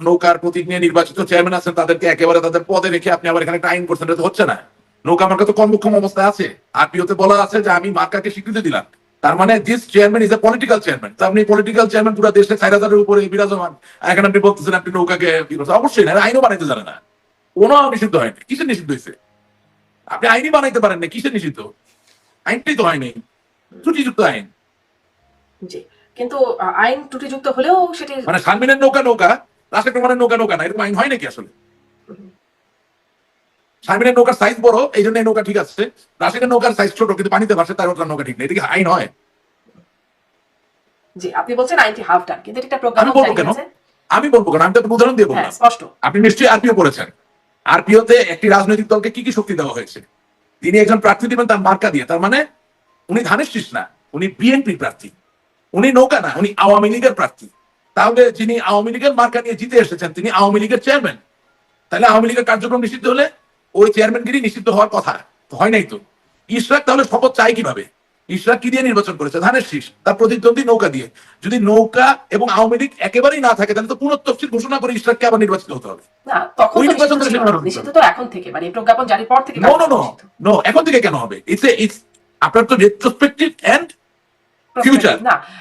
নৌকার প্রতীক নিয়ে নির্বাচিত চেয়ারম্যান আছেন তাদেরকে একেবারে তাদের পদে রেখে আপনি আবার এখানে একটা আইন করছেন, এটা তো হচ্ছে না। নৌকা মার্কা তো কর্মক্ষম অবস্থায় আছে, আরপিওতে বলা আছে যে আমি মার্কাকে স্বীকৃতি দিলাম। তার মানে this chairman is a political chairman. তো আপনি পলিটিক্যাল চেয়ারম্যান পুরো দেশে 4000-এর উপরে বিরাজমান, এখানে আপনি বলতেছেন আপনি নৌকাকে অবশ্যই না, আইনও বানাইতে জানে না। কোনো নিষিদ্ধ হয়নি। কিসের নিষিদ্ধ হয়েছে? আপনি আইনই বানাইতে পারেন না, কিসের নিষিদ্ধ? আইনটাই তো হয়নি, ত্রুটিযুক্ত আইন। কিন্তু আইন ত্রুটিযুক্ত হলেও সেটি মানে শারমিনের নৌকা রাশেদ রহমানের নৌকা না, এরকম আইন হয় নাকি আসলে? শারমিনের নৌকার সাইজ বড়, এই জন্য নৌকা ঠিক আছে, রাশেদের নৌকার সাইজ ছোট কিন্তু পানিতে ভাসে, তার নৌকা ঠিক নেই, এটা কি আইন হয়? জি, আপনি বলছেন আইনটি হাফ ডান, কিন্তু এটা প্রজ্ঞাপন জারি হয়েছে। আমি বলবো কেন? আমি তো উদাহরণ দিয়ে বললাম। স্পষ্ট আপনি নিশ্চয়ই আরপিও পড়েছেন। আরপিওতে একটি রাজনৈতিক দলকে কি কি শক্তি দেওয়া হয়েছে? তিনি একজন প্রার্থী দিবেন তার মার্কা দিয়ে, তার মানে উনি ধানের শীষ না, উনি বিএনপি প্রার্থী, উনি নৌকা না, উনি আওয়ামী লীগের প্রার্থী। তাহলে যিনি আওয়ামী লীগের মার্কা নিয়ে জিতে এসেছেন তিনি আওয়ামী লীগের চেয়ারম্যান। তাহলে আওয়ামী লীগের কার্যক্রম নিষিদ্ধ হলে ওই চেয়ারম্যানগিরি নিষিদ্ধ হওয়ার কথা হয় নাই তো। ইশরাক তাহলে শপথ চাই কিভাবে? ইশরাক কি দিয়ে নির্বাচন করেছে? ধানের শীষ, তার প্রতিদ্বন্দ্বী নৌকা দিয়ে। যদি নৌকা এবং আওয়ামী লীগ একেবারেই না থাকে তাহলে তো পুনঃতফসিল ঘোষণা করে ইশরাককে আবার নির্বাচিত হতে হবে। না, তখন নিষিদ্ধ তো এখন থেকে, মানে প্রজ্ঞাপন জারির পর থেকে। নো, এখন থেকে কেন হবে? ইটস আপনার তো রেট্রোস্পেক্টিভ এন্ড ফিউচার।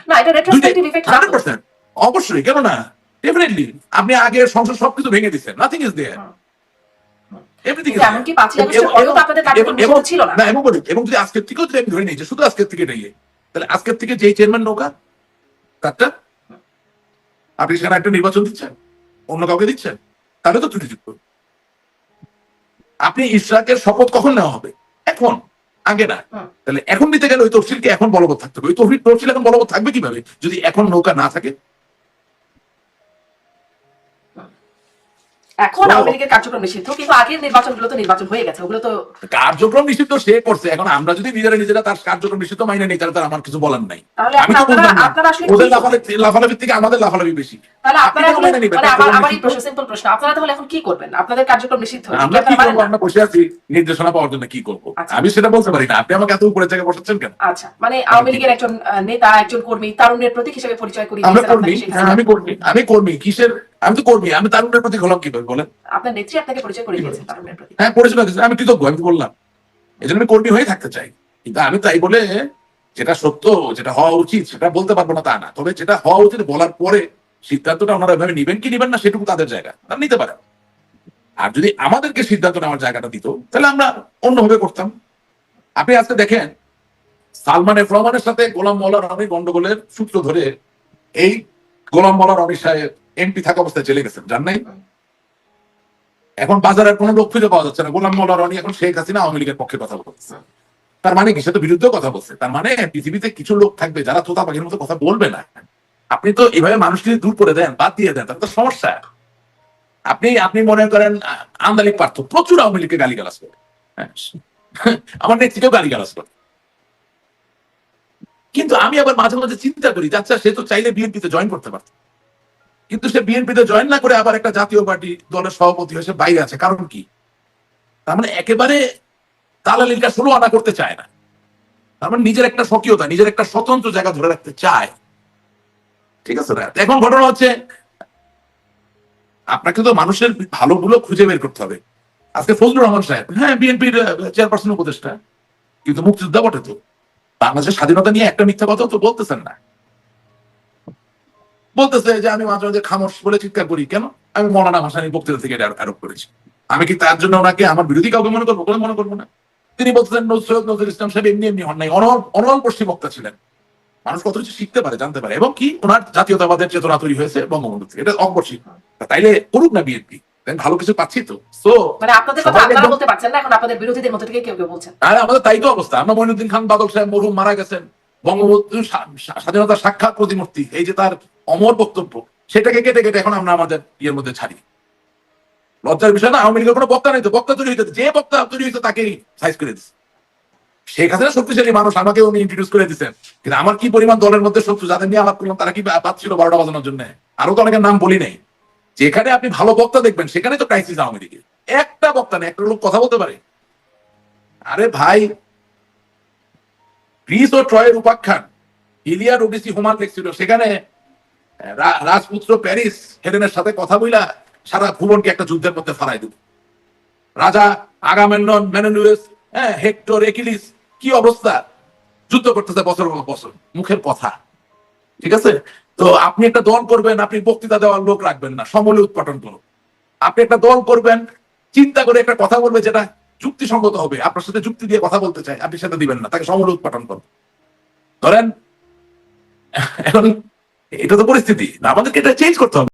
না, এটা রেট্রোস্পেক্টিভ ইফেক্ট 100%। অবশ্যই, কেন না? ডেফিনেটলি। আপনি আগে সংসদ সবকিছু ভেঙে দিচ্ছেন, nothing is there, everything is there. এমনকি 5ই আগস্টের পরেও তো আপনাদের কার্যক্রম নিষিদ্ধ ছিল না। এবং যদি আজকের থেকেও যদি আমি ধরে নিই যে শুধু আজকের থেকে নেই, তাহলে আজকের থেকে যে চেয়ারম্যান নৌকা তারটা আপনি সেখানে একটা নির্বাচন দিচ্ছেন, অন্য কাউকে দিচ্ছেন, তাহলে তো ত্রুটিযুক্ত। আপনি ইশরাকের শপথ কখন নেওয়া হবে? এখন, আগে না। তাহলে এখন নিতে গেলে ওই তফসিলকে এখন বলবৎ থাকতে হবে। ওই তফসিল এখন বলবৎ থাকবে কিভাবে যদি এখন নৌকা না থাকে? এখন আওয়ামী লীগের কার্যক্রম নিষিদ্ধ, কিন্তু আগের নির্বাচনগুলো তো নির্বাচন হয়ে গেছে, ওগুলো তো কার্যক্রম নিষিদ্ধ সে করছে। এখন আমরা যদি নিজেরা তার কার্যক্রম নিষিদ্ধ মাইনে নেই, তাহলে আমার কিছু বলার নাই। আমি তো বললাম ওদের লাফালাফির থেকে আমাদের লাফালাফি বেশি। তাহলে আপনারা আমার এই প্রশ্ন, সিম্পল প্রশ্ন, আপনারা তাহলে এখন কি করবেন? আপনাদের কার্যক্রম নিষিদ্ধ, আমরা কি করবো? আমরা বসে আছি নির্দেশনা পাওয়ার জন্য। কি করবো আমি সেটা বলতে পারি না। আপনি আমাকে এত উপরে জায়গায় বসাচ্ছেন কেন? আচ্ছা, মানে আওয়ামী লীগের একজন নেতা, একজন কর্মী, তারুণ্যের প্রতীক হিসেবে পরিচয় করিয়ে দিয়েছেন। আমি কর্মী কিসের? আমি তো কর্মী, আমি তারুণ্যের প্রতীক হলাম কিভাবে বলেন? আপনার নেত্রী আপনাকে পরিচয় করিয়ে দিয়েছেন তারুণ্যের প্রতীক। হ্যাঁ, পরিচয় দিয়েছেন, আমি কৃতজ্ঞ, আমি বললাম। এই জন্য আমি কর্মী হয়ে থাকতে চাই। কিন্তু আমি তাই বলে যেটা সত্য, যেটা হওয়া উচিত সেটা বলতে পারবো না তা না। তবে যেটা হওয়া উচিত বলার পরে সিদ্ধান্তটা ওনারা এভাবে নিবেন কি নিবেন না সেটুকু তাদের জায়গা, তারা নিতে পারে। আর যদি আমাদেরকে সিদ্ধান্ত নেওয়ার জায়গাটা দিত তাহলে আমরা অন্যভাবে করতাম। আপনি আজকে দেখেন সালমান এফ রহমানের সাথে গোলাম মোল্লা রনি গন্ডগোলের সূত্র ধরে এই গোলাম মোল্লা রনি সাহেব এমপি থাকা অবস্থায় চলে গেছেন, জান নাই? এখন বাজারের কোনো লোক খুঁজে পাওয়া যাচ্ছে না। গোলাম মোল্লা রনি এখন শেখ হাসিনা আওয়ামী লীগের পক্ষে কথা বলছে। তার মানে কি? সে তো বিরুদ্ধে কথা বলছে। তার মানে পৃথিবীতে কিছু লোক থাকবে যারা তোতা পাখির মতো কথা বলবে না। আপনি তো এইভাবে মানুষকে দূর করে দেন, বাদ দিয়ে দেন, তার তো সমস্যা। আপনি আপনি মনে করেন আন্দালিক পার্থ প্রচুর আওয়ামী লীগকে গালিগালাজ করে, হ্যাঁ, আমার নেত্রীকেও গালিগালাজ করে। কিন্তু আমি আবার মাঝে মাঝে চিন্তা করি যে আচ্ছা, সে তো চাইলে বিএনপিতে জয়েন করতে পারত, কিন্তু সে বিএনপিতে জয়েন না করে আবার একটা জাতীয় পার্টি দলের সভাপতি হয়ে সে বাইরে আছে, কারণ কি? তার মানে একেবারে দালালির কাজ শুরু আনা করতে চায় না, তার মানে নিজের একটা স্বকীয়তা, নিজের একটা স্বতন্ত্র জায়গা ধরে রাখতে চায়। ঠিক আছে না? এখন ঘটনা হচ্ছে, আপনাকে তো মানুষের ভালোগুলো খুঁজে বের করতে হবে। আজকে ফজলুর রহমান সাহেব, হ্যাঁ, বিএনপির চেয়ারপারসন উপদেষ্টা, কিন্তু মুক্তিযোদ্ধা বটে তো। বাংলাদেশের স্বাধীনতা নিয়ে একটা মিথ্যা কথা তো বলতেছেন না। বলতেছে যে আমি মাঝে মাঝে খামোশ বলে চিৎকার করি, কেন? আমি মৌলানা ভাসানীর বক্তৃতা থেকে এটা আরোপ করেছি। আমি কি তার জন্য ওনাকে আমার বিরোধী কাউকে মনে করবো? কোনো মনে করবো না। তিনি বলতেছেন সৈয়দ নজরুল ইসলাম সাহেব এমনি এমনি হন নাই, অনলপর্ষী বক্তা ছিলেন। মানুষ কত কিছু শিখতে পারে, জানতে পারে, এবং কি ওনার জাতীয়তাবাদের চেতনা তৈরি হয়েছে বঙ্গবন্ধু থেকে, এটা অপর্ষী। তাইলে করুক না বিএনপি, ভালো কিছু পাচ্ছি তো। সো মানে আপনাদের কথা আপনারা বলতে পারছেন না, এখন আপনাদের বিরোধীদের মধ্যে থেকে কেউ কেউ বলছেন। আর আমাদের তাই তো অবস্থা। আমরা মঈনুদ্দিন খান বাদল সাহেব মরহুম মারা গেছেন, বঙ্গবন্ধু স্বাধীনতার সাক্ষাৎ প্রতিমূর্তি, এই যে তার অমর বক্তব্য, সেটাকে কেটে কেটে এখন আমরা আমাদের ইয়ের মধ্যে ছাড়ি। লজ্জার বিষয় না? আওয়ামী লীগের কোনো বক্তা নেই তো, বক্তা তৈরি হইতে, যে বক্তা তৈরি হইতে তাকেই সাইজ করে দিচ্ছে। শেখ হাসিনা শক্তিশালী মানুষ, আমাকে উনি ইন্ট্রোডিউস করে দিচ্ছেন, কিন্তু আমার কি পরিমাণ দলের মধ্যে শত্রু, যাদের নিয়ে আলাপ করলাম তারা কি পাচ্ছিল 12টা বাজানোর জন্য। আরো তো অনেকের নাম বলি নাই। যেখানে আপনি ভালো বক্তা দেখবেন সেখানে তো ক্রাইসিস আওয়ামী লীগের। একটা বক্তা নেই, একটা লোক কথা বলতে পারে। আরে ভাই, গ্রিস ও ট্রয়ের উপাখ্যান, ইলিয়াড ওডিসি হোমার লিখছিল, সেখানে রাজপুত্র প্যারিস হেলেনের সাথে কথা বইলা সারা ভুবনকে একটা যুদ্ধের মধ্যে ফালাই দিল। রাজা আগামেমনন, মেনেলিউস, হ্যাঁ, হেক্টর, একিলিস, কি অবস্থা, যুদ্ধ করতেছে বছর পর বছর, মুখের কথা। ঠিক আছে? তো আপনি একটা দল করবেন, আপনি বক্তৃতা দেওয়ার লোক রাখবেন না, সমূলে উৎপাদন করুন। আপনি একটা দল করবেন, চিন্তা করে একটা কথা বলবে যেটা যুক্তিসঙ্গত হবে, আপনার সাথে যুক্তি দিয়ে কথা বলতে চায়, আপনি সেটা দিবেন না, তাকে সমূলে উৎপাদন করুন। ধরেন এখন এটা তো পরিস্থিতি, আমাদেরকে এটা চেঞ্জ করতে হবে।